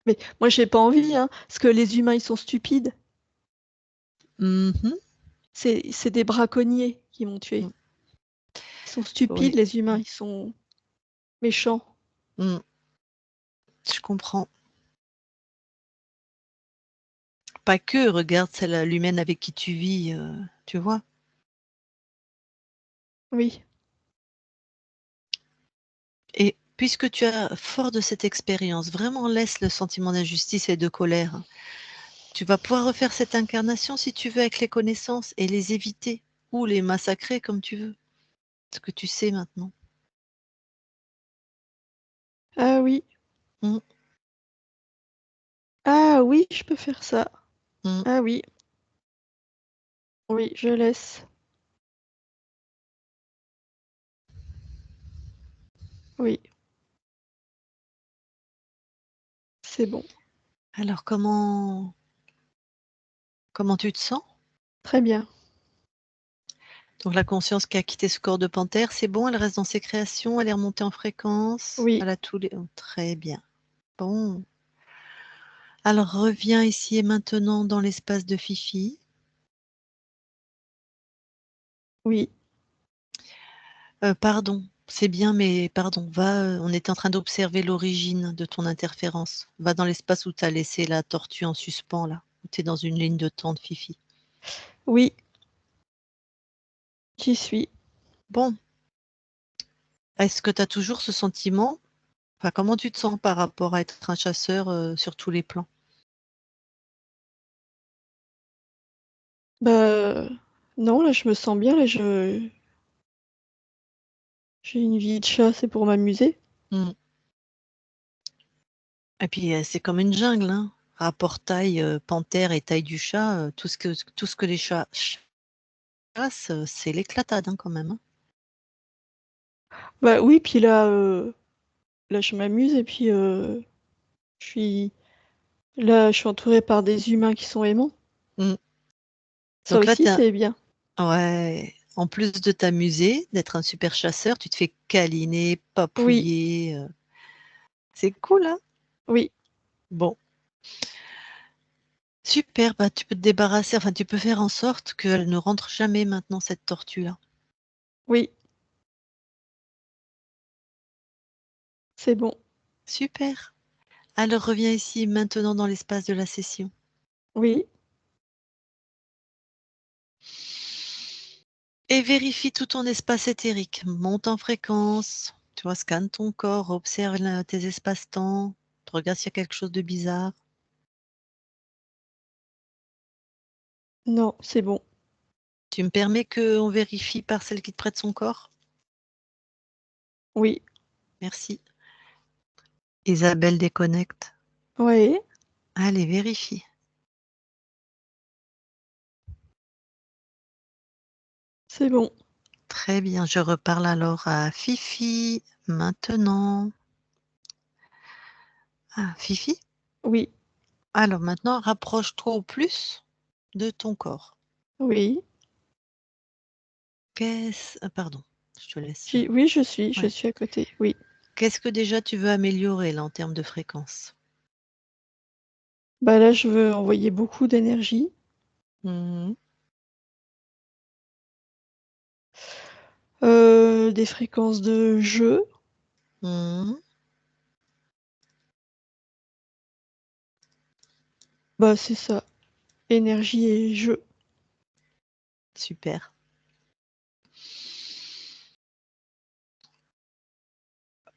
Mais moi, j'ai pas envie, hein, parce que les humains, ils sont stupides. Mhm. C'est des braconniers qui m'ont tué. Mm. Ils sont stupides, Oui, les humains, ils sont méchants. mm. Je comprends. Pas que, regarde celle l'humaine avec qui tu vis, tu vois. Oui, Et puisque tu as, fort de cette expérience, vraiment laisse le sentiment d'injustice et de colère. Tu vas pouvoir refaire cette incarnation si tu veux avec les connaissances et les éviter ou les massacrer comme tu veux. Ce que tu sais maintenant. ah oui, Mm, ah oui, je peux faire ça. mm. Ah oui, oui, je laisse. Oui, c'est bon. Alors comment tu te sens? Très bien. Donc la conscience qui a quitté ce corps de panthère, c'est bon, elle reste dans ses créations, elle est remontée en fréquence, Oui, elle a tous les. Oh, très bien. Bon. Alors reviens ici et maintenant dans l'espace de Fifi. oui. Pardon, c'est bien, mais pardon, va, on était en train d'observer l'origine de ton interférence. Va dans l'espace où tu as laissé la tortue en suspens, là, où tu es dans une ligne de temps de Fifi. Oui, j'y suis. Bon, est-ce que tu as toujours ce sentiment? Enfin, comment tu te sens par rapport à être un chasseur sur tous les plans? Bah, non, là, je me sens bien. Là, j'ai une vie de chat, c'est pour m'amuser. Mm. Et puis, c'est comme une jungle, hein. Rapport taille panthère et taille du chat, tout ce que les chats chassent, c'est l'éclatade hein, quand même. Hein. Bah oui, puis là, je m'amuse et puis je suis là, je suis entourée par des humains qui sont aimants. Mm. Ça Donc là, aussi, c'est bien. ouais, en plus de t'amuser, d'être un super chasseur, tu te fais câliner, Oui, papouiller. C'est cool, hein? oui, Bon, super, bah, tu peux te débarrasser, enfin, tu peux faire en sorte qu'elle ne rentre jamais maintenant, cette tortue-là. oui, c'est bon. Super. Alors reviens ici maintenant dans l'espace de la session. Oui, Et vérifie tout ton espace éthérique. Monte en fréquence. Tu vois, scanne ton corps, observe tes espaces-temps. Regarde s'il y a quelque chose de bizarre. non, c'est bon. Tu me permets qu'on vérifie par celle qui te prête son corps? Oui, Merci. Isabelle déconnecte. oui, Allez, vérifie. c'est bon. Très bien, je reparle alors à Fifi maintenant. Ah, Fifi? Oui, Alors maintenant, rapproche-toi au plus de ton corps. oui. Pardon, je te laisse. Oui, je Ouais. suis à côté. Oui. Qu'est-ce que déjà tu veux améliorer là en termes de fréquence? Bah là, je veux envoyer beaucoup d'énergie. Mhm. Des fréquences de jeu. Mhm. Bah, c'est ça. Énergie et jeu. Super.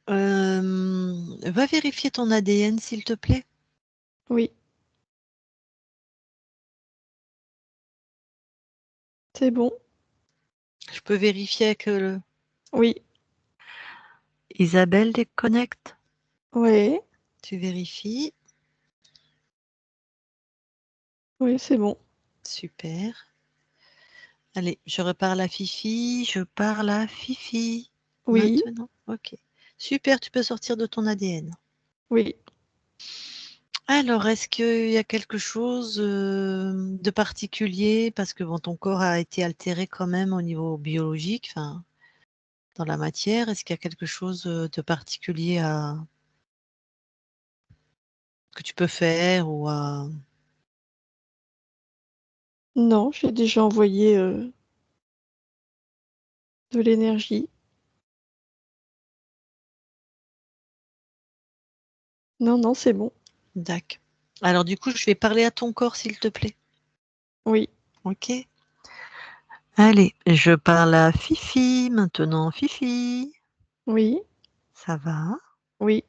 Va vérifier ton ADN, s'il te plaît. Oui. C'est bon. Je peux vérifier avec Oui. Isabelle déconnecte. Ouais. Tu vérifies. Oui, c'est bon. Super. Allez, je reparle à Fifi. Je parle à Fifi. Oui. Maintenant. Ok. Super, tu peux sortir de ton ADN. Oui. Alors, est-ce qu'il y a quelque chose de particulier? Parce que bon, ton corps a été altéré quand même au niveau biologique, enfin, dans la matière. Est-ce qu'il y a quelque chose de particulier que tu peux faire ou à... Non, j'ai déjà envoyé de l'énergie. Non, non, c'est bon. D'accord. Alors du coup, je vais parler à ton corps, s'il te plaît. Oui. Ok. Allez, je parle à Fifi maintenant. Fifi, Oui. ça va? Oui.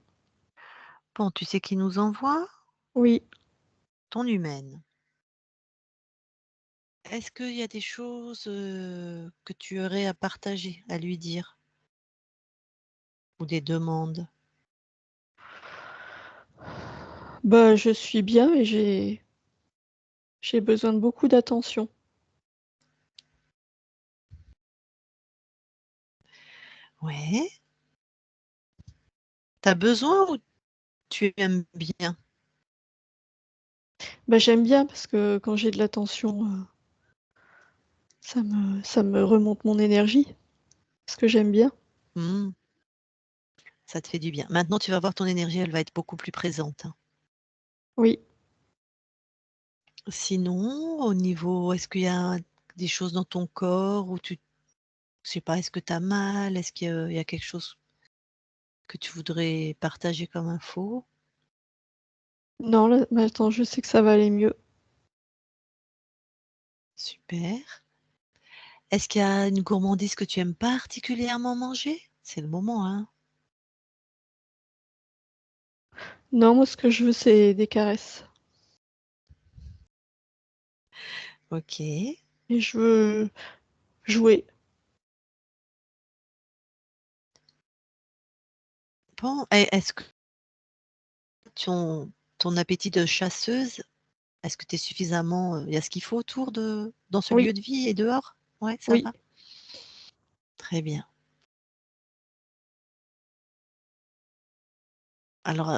Bon, tu sais qui nous envoie? Oui. Ton humaine. Est-ce qu'il y a des choses que tu aurais à partager, à lui dire? Ou des demandes? Bah, je suis bien et j'ai besoin de beaucoup d'attention. Ouais. T'as besoin ou tu aimes bien? Bah, j'aime bien parce que quand j'ai de l'attention, ça me remonte mon énergie. Parce que j'aime bien. Hmm, ça te fait du bien. Maintenant, tu vas voir ton énergie, elle va être beaucoup plus présente, hein. Oui. Sinon, au niveau, est-ce qu'il y a des choses dans ton corps où tu, je sais pas, est-ce que tu as mal? Est-ce qu'il y a quelque chose que tu voudrais partager comme info? Non, là, maintenant, je sais que ça va aller mieux. Super. Est-ce qu'il y a une gourmandise que tu aimes particulièrement manger? C'est le moment, hein? Non, moi, ce que je veux, c'est des caresses. Ok. Et je veux jouer. Bon, est-ce que ton appétit de chasseuse, est-ce que tu es suffisamment, il y a ce qu'il faut autour dans ce Oui. lieu de vie et dehors? Ouais, ça Oui. va? Très bien. Alors,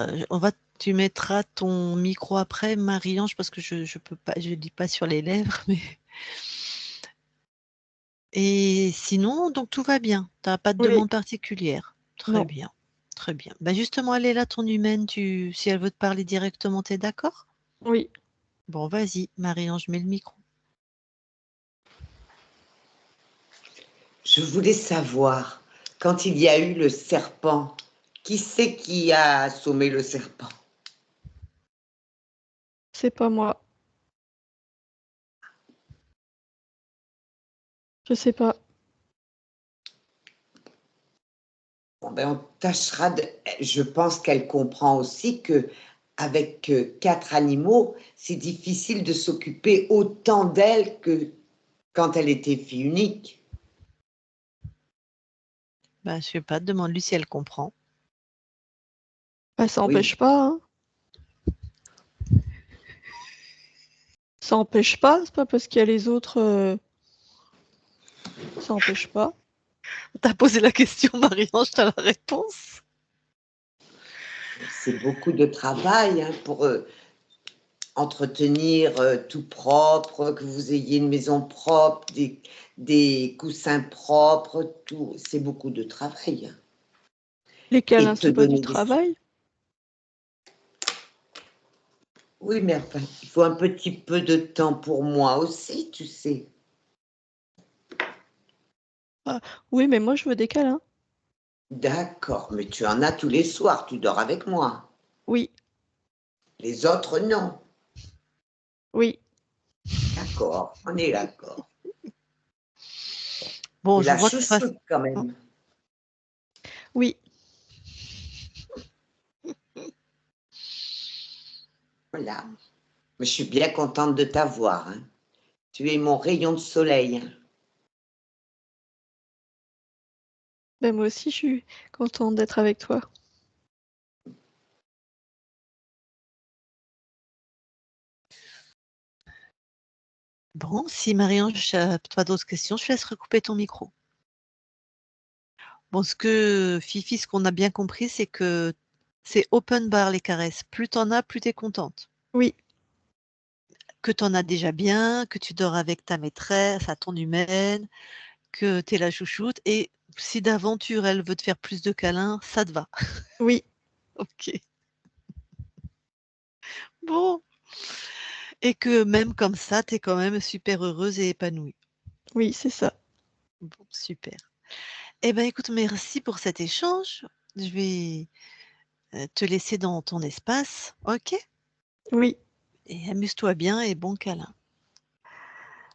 tu mettras ton micro après, Marie-Ange, parce que je peux pas, je lis pas sur les lèvres, mais et sinon, donc tout va bien. Tu as pas de Oui. demande particulière? Très Non. bien, très bien. Bah, justement, elle est là, ton humaine, si elle veut te parler directement, tu es d'accord? Oui. Bon, vas-y, Marie-Ange, mets le micro. Je voulais savoir, quand il y a eu le serpent, qui c'est qui a assommé le serpent? C'est pas moi. Je sais pas. Bon, ben, on tâchera de... Je pense qu'elle comprend aussi que avec 4 animaux, c'est difficile de s'occuper autant d'elle que quand elle était fille unique. Bah, je sais pas, demande-lui si elle comprend. Bah, ça Oui, empêche pas, hein. Ça empêche pas. C'est pas parce qu'il y a les autres. Ça empêche pas. T'as posé la question, Marie-Ange, t'as la réponse. c'est beaucoup de travail hein, pour entretenir tout propre, que vous ayez une maison propre, des coussins propres, tout. C'est beaucoup de travail. Les Et câlins, te c'est pas du donner des... travail. Oui, mais enfin, il faut un petit peu de temps pour moi aussi, tu sais. Ah, oui, mais moi, je veux des câlins. D'accord, mais tu en as tous les soirs, tu dors avec moi. Oui. Les autres, non. Oui. D'accord, on est d'accord. Bon, Il je la vois que ça... chouchoute quand même. Oui. Voilà. Mais je suis bien contente de t'avoir. Hein. Tu es mon rayon de soleil. Hein. Ben, moi aussi, je suis contente d'être avec toi. Bon, si Marie-Ange n'a pas d'autres questions, je te laisse recouper ton micro. Bon, Fifi, ce qu'on a bien compris, c'est que c'est open bar les caresses. Plus t'en as, plus t'es contente. Oui. Que t'en as déjà bien, que tu dors avec ta maîtresse, à ton humaine, que t'es la chouchoute. Et si d'aventure elle veut te faire plus de câlins, ça te va. Oui. Ok. Bon. Et que même comme ça, t'es quand même super heureuse et épanouie. Oui, c'est ça. Bon, super. Eh ben, écoute, merci pour cet échange. Je vais te laisser dans ton espace, ok? Oui. Et amuse-toi bien et bon câlin.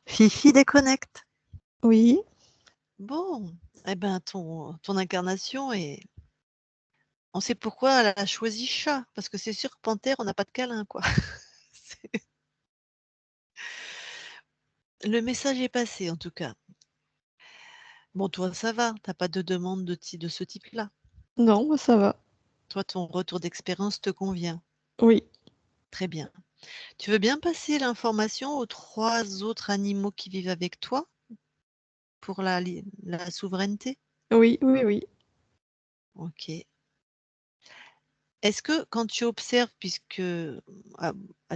Fifi déconnecte. Oui. Bon, eh ben, ton incarnation est... On sait pourquoi elle a choisi chat, parce que c'est sûr que panthère, on n'a pas de câlin, quoi. Le message est passé, en tout cas. Bon, toi, ça va, t'as pas de demande de ce type-là. Non, moi, ça va. Toi, ton retour d'expérience te convient. Oui. Très bien. Tu veux bien passer l'information aux 3 autres animaux qui vivent avec toi pour la souveraineté? Oui, oui, oui. Ok. Est-ce que quand tu observes, puisque à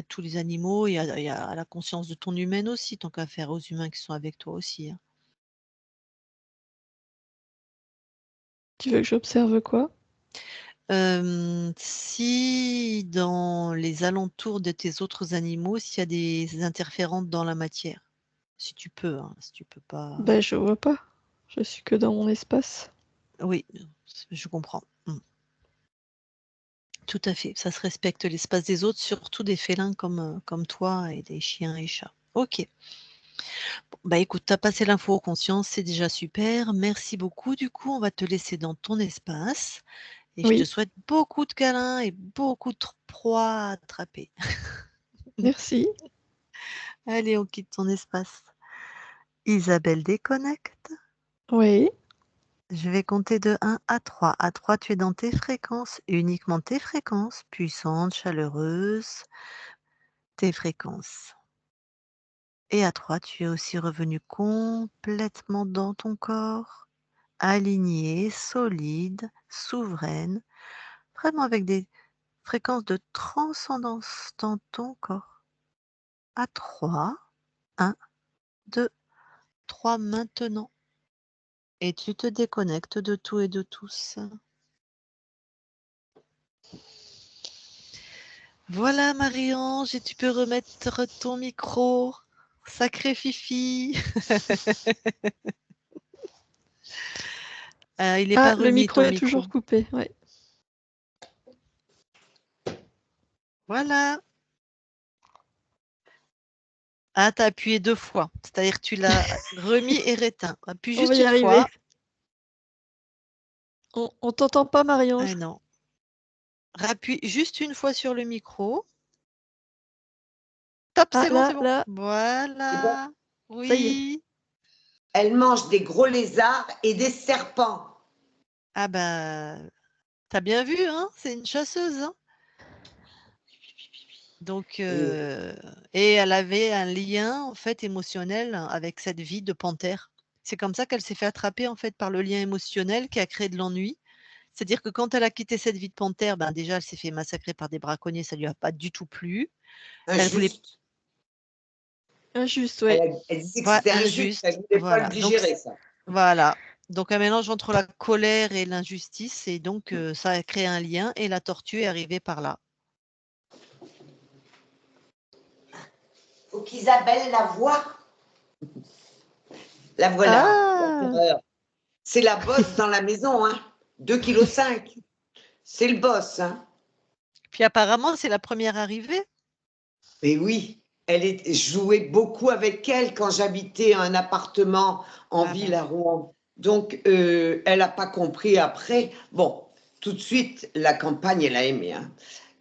tous les animaux, il y a la conscience de ton humaine aussi, tant qu'à faire aux humains qui sont avec toi aussi, hein. Tu veux que j'observe quoi? Si dans les alentours de tes autres animaux, s'il y a des interférences dans la matière, si tu peux, hein, si tu peux pas. Ben, je vois pas. Je suis que dans mon espace. Oui, je comprends. Tout à fait, ça se respecte l'espace des autres, surtout des félins comme toi et des chiens et chats. Ok. Bon, bah écoute, tu as passé l'info aux consciences, c'est déjà super. Merci beaucoup. Du coup, on va te laisser dans ton espace et je te Oui. souhaite beaucoup de câlins et beaucoup de proies à attraper. Merci. Allez, on quitte ton espace. Isabelle déconnecte. Oui. Je vais compter de 1 à 3. À 3, tu es dans tes fréquences, uniquement tes fréquences, puissantes, chaleureuses, tes fréquences. Et à 3, tu es aussi revenu complètement dans ton corps, alignée, solide, souveraine, vraiment avec des fréquences de transcendance dans ton corps. À 3, 1, 2, 3 maintenant. Et tu te déconnectes de tout et de tous. Voilà Marie-Ange, et tu peux remettre ton micro. Sacré Fifi. Il n'est Ah, pas le remis micro ton est micro. toujours coupé. Ouais. Voilà. Ah, tu as appuyé 2 fois. C'est-à-dire que tu l'as remis et réteint. Appuie On va juste y une arriver. fois. On t'entend pas, Ah Marie-Ange? non. Rappuie juste une fois sur le micro. Top, Ah, c'est bon, c'est là, bon. là, C'est bon. Voilà. ça y est. Oui. Elle mange des gros lézards et des serpents. Ah bah, t'as bien vu, hein? C'est une chasseuse, hein? Donc, et elle avait un lien en fait émotionnel avec cette vie de panthère. C'est comme ça qu'elle s'est fait attraper en fait par le lien émotionnel qui a créé de l'ennui. C'est-à-dire que quand elle a quitté cette vie de panthère, ben déjà elle s'est fait massacrer par des braconniers, ça lui a pas du tout plu. Elle voulait Injuste. Injuste, ouais. Elle disait que pas c'était injuste. Elle injuste, ne voulait pas voilà. le digérer, ça. Voilà. Donc un mélange entre la colère et l'injustice et donc ça a créé un lien et la tortue est arrivée par là. Faut qu'Isabelle la voie. La voilà, Ah, l'empereur. C'est la bosse dans la maison, hein. 2,5 kg. C'est le boss, hein. Puis apparemment c'est la première arrivée. Mais oui, jouait beaucoup avec elle quand j'habitais un appartement en Ah ville ben. à Rouen. Donc, elle n'a pas compris après. Bon, tout de suite, la campagne, elle a aimé. Hein.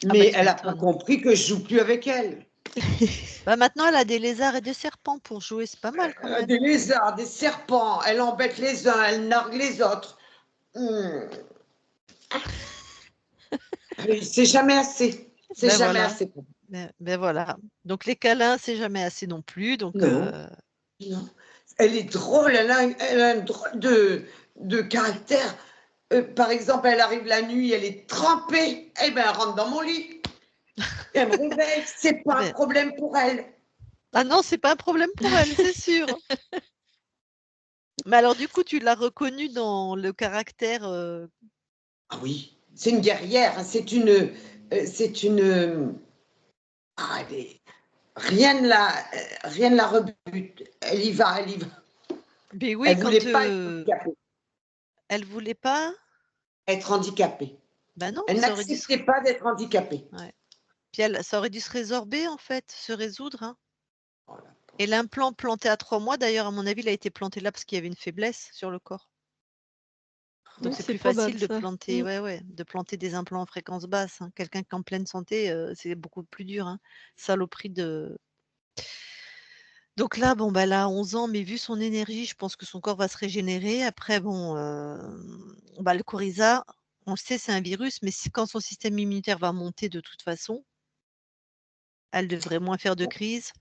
Ah bah Mais tu elle n'a pas m'étonnes. compris que je joue plus avec elle. Bah maintenant, elle a des lézards et des serpents pour jouer, c'est pas mal quand même. Des lézards, des serpents, elle embête les uns, elle nargue les autres. C'est jamais assez. C'est Ben jamais voilà. assez. Ben voilà. Donc les câlins, c'est jamais assez non plus. Donc Non. Non. Elle est drôle, elle a un drôle de caractère. Par exemple, elle arrive la nuit, elle est trempée, eh ben, elle rentre dans mon lit. Elle me réveille, c'est pas un problème pour elle. Ah non, c'est pas un problème pour elle, c'est sûr. Mais alors du coup, tu l'as reconnue dans le caractère. Ah oui, c'est une guerrière, c'est une, rien ne la rebute. Elle y va, elle y va. Mais oui, Elle quand voulait pas être handicapée. elle voulait pas Être handicapée. Ben non, Elle ça aurait dû n'acceptait pas d'être handicapée. Ouais. Puis ça aurait dû se résorber en fait, se résoudre. Hein. Voilà. Et l'implant planté à 3 mois, d'ailleurs, à mon avis, il a été planté là parce qu'il y avait une faiblesse sur le corps. Donc Oui, c'est c'est plus probable facile de ça. planter, de planter des implants en fréquence basse. Hein. Quelqu'un qui est en pleine santé, c'est beaucoup plus dur. Hein. Saloperie de. Donc là, bon, bah, elle a 11 ans, mais vu son énergie, je pense que son corps va se régénérer. Après, bon, le coryza, on le sait, c'est un virus, mais quand son système immunitaire va monter de toute façon, elle devrait moins faire de crise.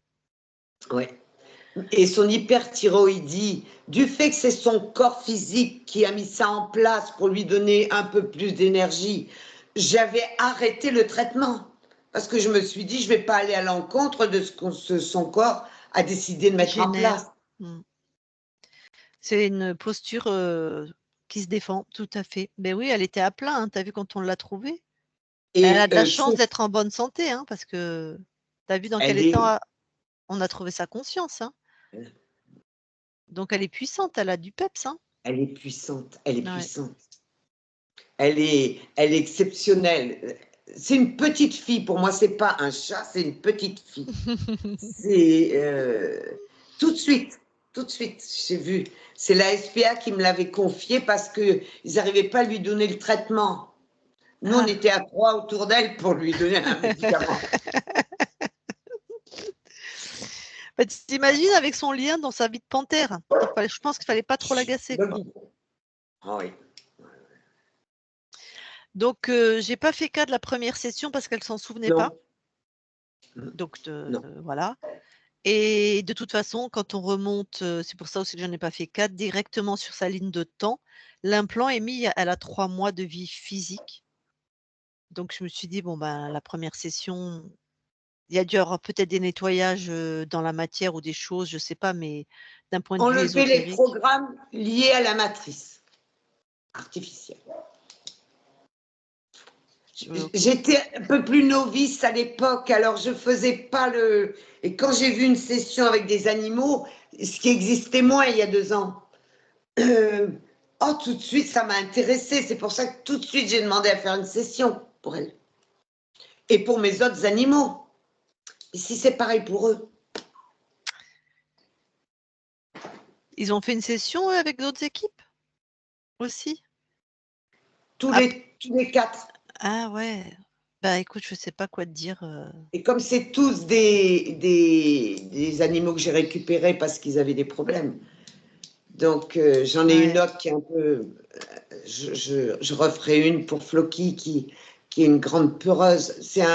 Ouais. Et son hyperthyroïdie, du fait que c'est son corps physique qui a mis ça en place pour lui donner un peu plus d'énergie, j'avais arrêté le traitement. Parce que je me suis dit, je ne vais pas aller à l'encontre de ce que son corps a décidé de mettre en Génère. place. C'est une posture qui se défend, tout à fait. Ben oui, elle était à plat, hein, tu as vu quand on l'a trouvée. Elle a de la chance d'être en bonne santé, hein, parce que tu as vu dans quel état on a trouvé sa conscience. Hein. Donc elle est puissante, elle a du peps. Hein. Elle est puissante, elle est puissante. Elle est exceptionnelle. C'est une petite fille, pour moi, c'est pas un chat, c'est une petite fille. C'est tout de suite, j'ai vu. C'est la SPA qui me l'avait confié parce qu'ils n'arrivaient pas à lui donner le traitement. Nous, on était à 3 autour d'elle pour lui donner un médicament. Bah, tu t'imagines avec son lien dans sa vie de panthère. Je pense qu'il fallait pas trop l'agacer. Ah oui. Donc, j'ai pas fait cas de la première session parce qu'elle s'en souvenait pas. Donc, voilà. Et de toute façon, quand on remonte, c'est pour ça aussi que je n'en ai pas fait 4, directement sur sa ligne de temps, l'implant est mis, elle a 3 mois de vie physique. Donc je me suis dit, bon, ben, la première session, il y a dû avoir peut-être des nettoyages dans la matière ou des choses, je ne sais pas, mais d'un point de vue Enlever les ésotérique. programmes liés à la matrice artificielle. J'étais un peu plus novice à l'époque, alors je faisais pas le. Et quand j'ai vu une session avec des animaux, ce qui existait moins il y a 2 ans, tout de suite ça m'a intéressée. C'est pour ça que tout de suite j'ai demandé à faire une session pour elle. Et pour mes autres animaux. Et si c'est pareil pour eux. Ils ont fait une session avec d'autres équipes aussi? Tous les 4. Ah ouais. Bah écoute, je ne sais pas quoi te dire. Et comme c'est tous des animaux que j'ai récupérés parce qu'ils avaient des problèmes. Donc j'en ai une autre qui est un peu. Je referai une pour Floki qui est une grande peureuse. C'est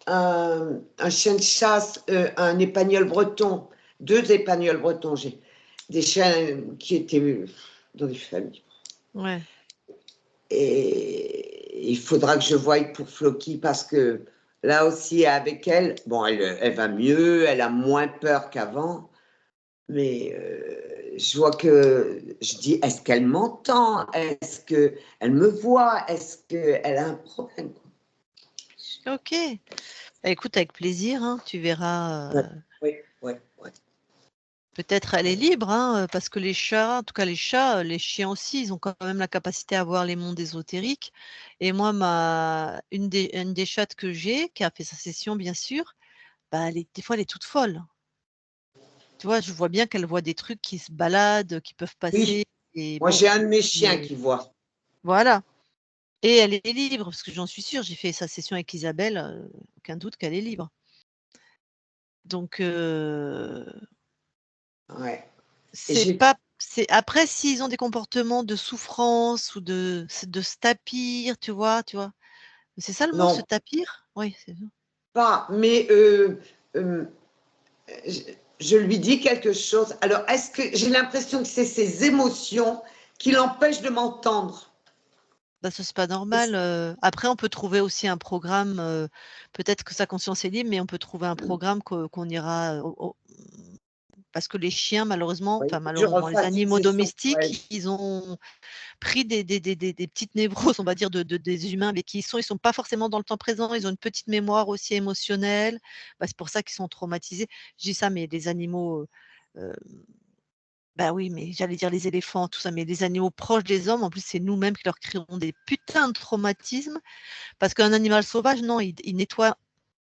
un chien de chasse, un épagnol breton, 2 épagnols bretons. J'ai des chiens qui étaient dans des familles. Ouais. Et il faudra que je voie pour Floki parce que là aussi, avec elle, bon, elle va mieux, elle a moins peur qu'avant, mais je vois que je dis, est-ce qu'elle m'entend? Est-ce qu'elle me voit? Est-ce qu'elle a un problème? Ok. Bah, écoute, avec plaisir, hein, tu verras. Oui. Peut-être elle est libre, hein, parce que les chats, en tout cas les chats, les chiens aussi, ils ont quand même la capacité à voir les mondes ésotériques. Et moi, une des chattes que j'ai, qui a fait sa session bien sûr, bah, des fois, elle est toute folle. Tu vois, je vois bien qu'elle voit des trucs qui se baladent, qui peuvent passer. Oui, Et moi bon, j'ai un de mes chiens mais qui voit. voilà. Et elle est libre, parce que j'en suis sûre, j'ai fait sa session avec Isabelle, aucun doute qu'elle est libre. Donc, Ouais. après, s'ils ont des comportements de souffrance ou de se tapir, tu vois. C'est ça le mot, se Non, tapir? Oui, c'est ça. pas, mais je lui dis quelque chose. Alors, est-ce que j'ai l'impression que c'est ses émotions qui l'empêchent de m'entendre? Bah, ça, c'est pas normal. Après, on peut trouver aussi un programme, peut-être que sa conscience est libre, mais on peut trouver un programme qu'on ira parce que les chiens, malheureusement, Oui, enfin je malheureusement, les refasse une animaux session pour elle. domestiques, ils ont pris des petites névroses, on va dire, des humains avec qui ils sont pas forcément dans le temps présent, ils ont une petite mémoire aussi émotionnelle. Bah, c'est pour ça qu'ils sont traumatisés. Je dis ça, mais les animaux, bah oui, mais j'allais dire les éléphants, tout ça, mais les animaux proches des hommes, en plus, c'est nous-mêmes qui leur créerons des putains de traumatismes. Parce qu'un animal sauvage, non, il nettoie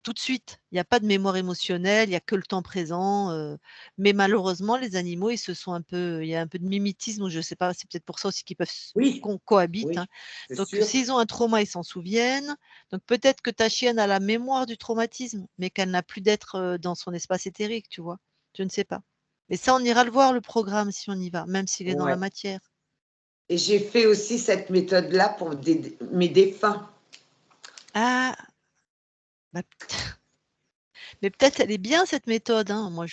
tout de suite. Il y a pas de mémoire émotionnelle, il y a que le temps présent. Mais malheureusement, les animaux, il y a un peu de mimétisme, ou je sais pas, c'est peut-être pour ça aussi qu'ils peuvent Oui, cohabitent. Hein. oui, c'est Donc, sûr. s'ils ont un trauma, ils s'en souviennent. Donc, peut-être que ta chienne a la mémoire du traumatisme, mais qu'elle n'a plus d'être dans son espace éthérique, tu vois. Je ne sais pas. Mais ça, on ira le voir, le programme, si on y va, même s'il est dans la Ouais. matière. Et j'ai fait aussi cette méthode-là pour mes défunts. Ah, bah, mais peut-être elle est bien cette méthode. Hein. Moi,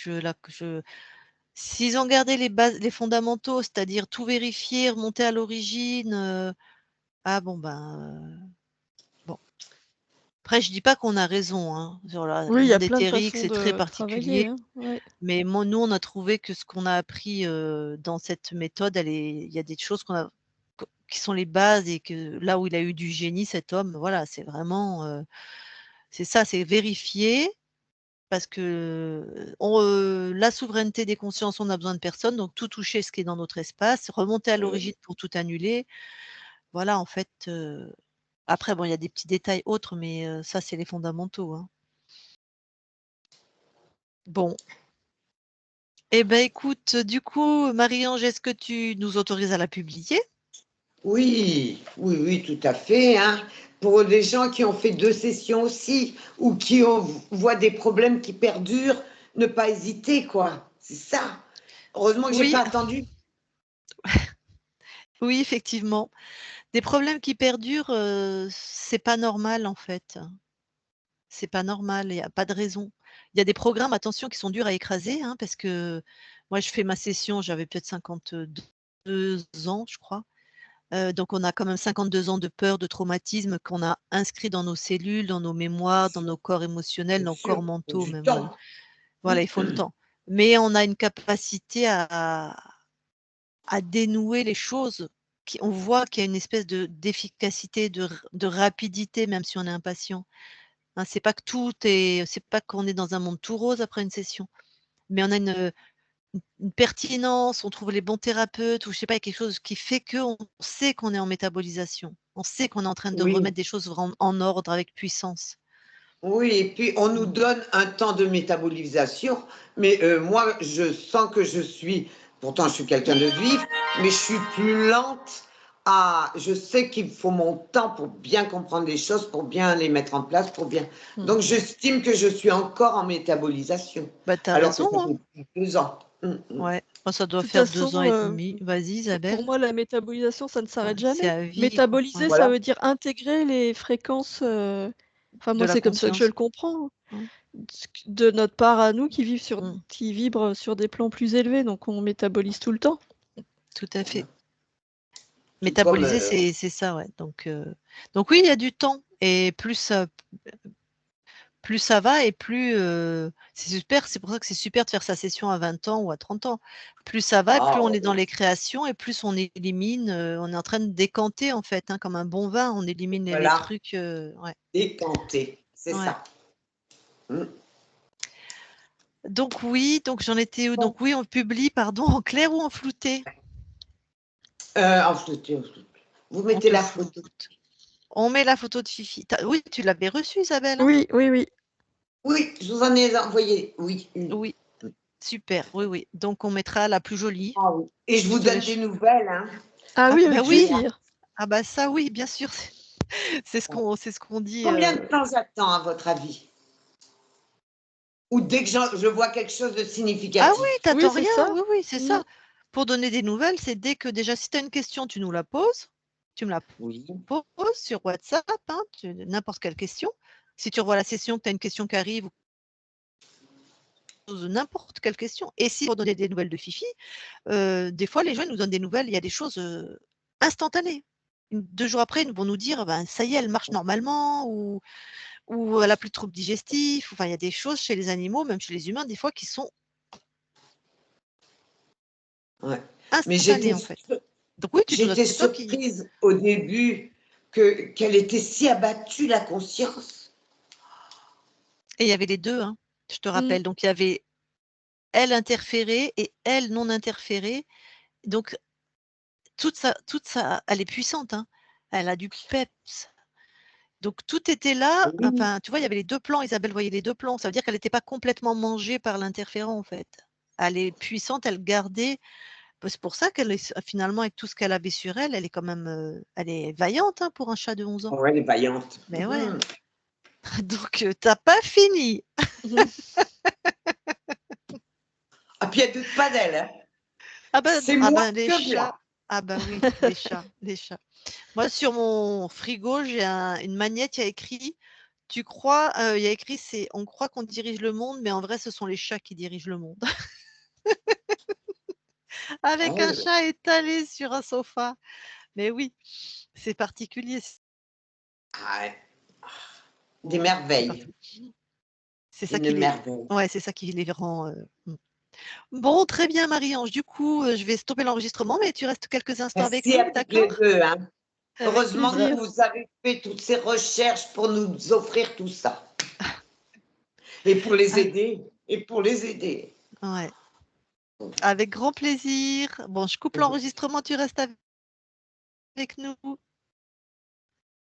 s'ils ont gardé les bases, les fondamentaux, c'est-à-dire tout vérifier, remonter à l'origine, ah bon, ben, bon. Après, je dis pas qu'on a raison, hein, sur Oui, le il y a monde plein de éthérique, façons c'est très de travailler, particulier. hein. Ouais. Mais nous, on a trouvé que ce qu'on a appris dans cette méthode, il y a des choses qui sont les bases, et que là où il a eu du génie, cet homme, voilà, c'est vraiment, c'est ça, c'est vérifier. Parce que la souveraineté des consciences, on a besoin de personne, donc tout toucher ce qui est dans notre espace, remonter à l'origine pour tout annuler. Voilà, en fait, après bon, il y a des petits détails autres, mais ça, c'est les fondamentaux, hein. Bon. Eh ben, écoute, du coup, Marie-Ange, est-ce que tu nous autorises à la publier? Oui, oui, oui, tout à fait. Hein. Pour les gens qui ont fait 2 sessions aussi, ou qui voient des problèmes qui perdurent, ne pas hésiter, quoi. C'est ça. Heureusement que j'ai Oui, pas attendu. oui, effectivement. Des problèmes qui perdurent, c'est pas normal, en fait. C'est pas normal, il y a pas de raison. Il y a des programmes, attention, qui sont durs à écraser, hein, parce que moi, je fais ma session, j'avais peut-être 52 ans, je crois. Donc on a quand même 52 ans de peur, de traumatisme qu'on a inscrit dans nos cellules, dans nos mémoires, dans nos corps émotionnels, Bien nos corps sûr, faut mentaux du même, temps. voilà, il faut le temps. Mais on a une capacité à dénouer les choses. On voit qu'il y a une espèce d'efficacité, de rapidité, même si on est impatient. Hein, c'est pas qu'on est dans un monde tout rose après une session, mais on a une pertinence, on trouve les bons thérapeutes, ou je sais pas, il y a quelque chose qui fait qu'on sait qu'on est en métabolisation. On sait qu'on est en train de Oui, remettre des choses en ordre avec puissance. oui, et puis on nous Mmh. donne un temps de métabolisation, mais moi, je sens que pourtant je suis quelqu'un de vif, mais je suis plus lente je sais qu'il faut mon temps pour bien comprendre les choses, pour bien les mettre en place, pour bien. Mmh. Donc j'estime que je suis encore en métabolisation, Bah, tu as alors que raison, ça hein. fait plus de 2 ans. Ouais. Oh, ça De doit toute faire 2 ans façon, et demi. Vas-y, pour Isabelle. moi, la métabolisation, ça ne s'arrête C'est jamais. à vie, quoi. Métaboliser, Ouais. ça Voilà. veut dire intégrer les fréquences, enfin De moi, la c'est comme ça que je conscience. le comprends, hein. Mmh. De notre part à nous Mmh. qui vibrent sur des plans plus élevés, donc on métabolise tout le temps. Tout à fait. Tout comme Métaboliser, c'est ça, ouais. Donc oui, il y a du temps, et plus ça va, et plus, c'est super. C'est pour ça que c'est super de faire sa session à 20 ans ou à 30 ans. Plus ça va, et plus ah, on est dans les créations, et plus on élimine, on est en train de décanter, en fait, hein, comme un bon vin, on élimine les voilà, trucs, ouais, décanté, c'est ouais. ça. Mm. Donc oui, donc j'en étais où? Bon. Donc oui, on publie, pardon, en clair ou en flouté? En photo. Vous On mettez te la photo. floute. On met la photo de Fifi. Oui, tu l'avais reçue, Isabelle, hein? Oui, oui, oui. Oui, je vous en ai envoyé. Oui, une. Oui, super. Oui, oui. Donc, on mettra la plus jolie. Ah oui. Et je vous te donne laisse- des nouvelles. Hein. Ah Ah, oui, bah avec oui. plaisir. Ah bah ça, oui, bien sûr. C'est ce qu'on dit. Combien de temps j'attends, à votre avis? Ou dès que je vois quelque chose de Ah significatif? oui, Oui, t'attends c'est rien. ça. Oui, oui, c'est Mm. ça. Pour donner des nouvelles, c'est dès que déjà, si tu as une question, tu nous la poses. Tu me la Oui. poses sur WhatsApp, hein, n'importe quelle question. Si tu revois la session, que tu as une question qui arrive, ou n'importe quelle question. Et si pour donner des nouvelles de Fifi, des fois, les gens ils nous donnent des nouvelles, il y a des choses instantanées. 2 jours après, ils vont nous dire, ben, ça y est, elle marche normalement, ou elle a plus de troubles digestifs. Enfin, il y a des choses chez les animaux, même chez les humains, des fois, qui sont Ouais. Mais instantanées, en fait. Donc oui, j'étais c'est toi qui. surprise au début qu'elle était si abattue, la conscience. Et il y avait les deux, hein, je te Mm. rappelle. Donc il y avait elle interférée et elle non interférée. Donc toute ça, elle est puissante, hein. Elle a du peps. Donc tout était là. Oui. Enfin, tu vois, il y avait les 2 plans. Isabelle voyait les 2 plans. Ça veut dire qu'elle n'était pas complètement mangée par l'interférent, en fait. Elle est puissante, elle gardait. C'est pour ça qu'elle est finalement, avec tout ce qu'elle avait sur elle, elle est quand même, elle est vaillante, hein, pour un chat de 11 ans. Ouais, elle est vaillante. Mais ouais. Donc tu pas fini. Ah, puis elle doute pas d'elle. Hein. Ah ben C'est moi les que chats. blanc. Ah ben oui, les chats, les chats. Moi, sur mon frigo, j'ai une magnette, il y a écrit, il y a écrit, c'est on croit qu'on dirige le monde, mais en vrai, ce sont les chats qui dirigent le monde. Ah, Avec un ouais. chat étalé sur un sofa. Mais oui, c'est particulier. Ah, ouais. Des C'est merveilles. particulier. C'est ça Une qui les, merveille. ouais, c'est ça qui les rend. Bon, très bien, Marie-Ange. Du coup, je vais stopper l'enregistrement, mais tu restes quelques instants avec Merci nous, à toutes les d'accord? deux. Hein. Avec Heureusement que plaisir. vous avez fait toutes ces recherches pour nous offrir tout ça. Et pour les Ah, aider. Et pour les aider. ouais, avec grand plaisir. Bon, je coupe l'enregistrement, tu restes avec nous.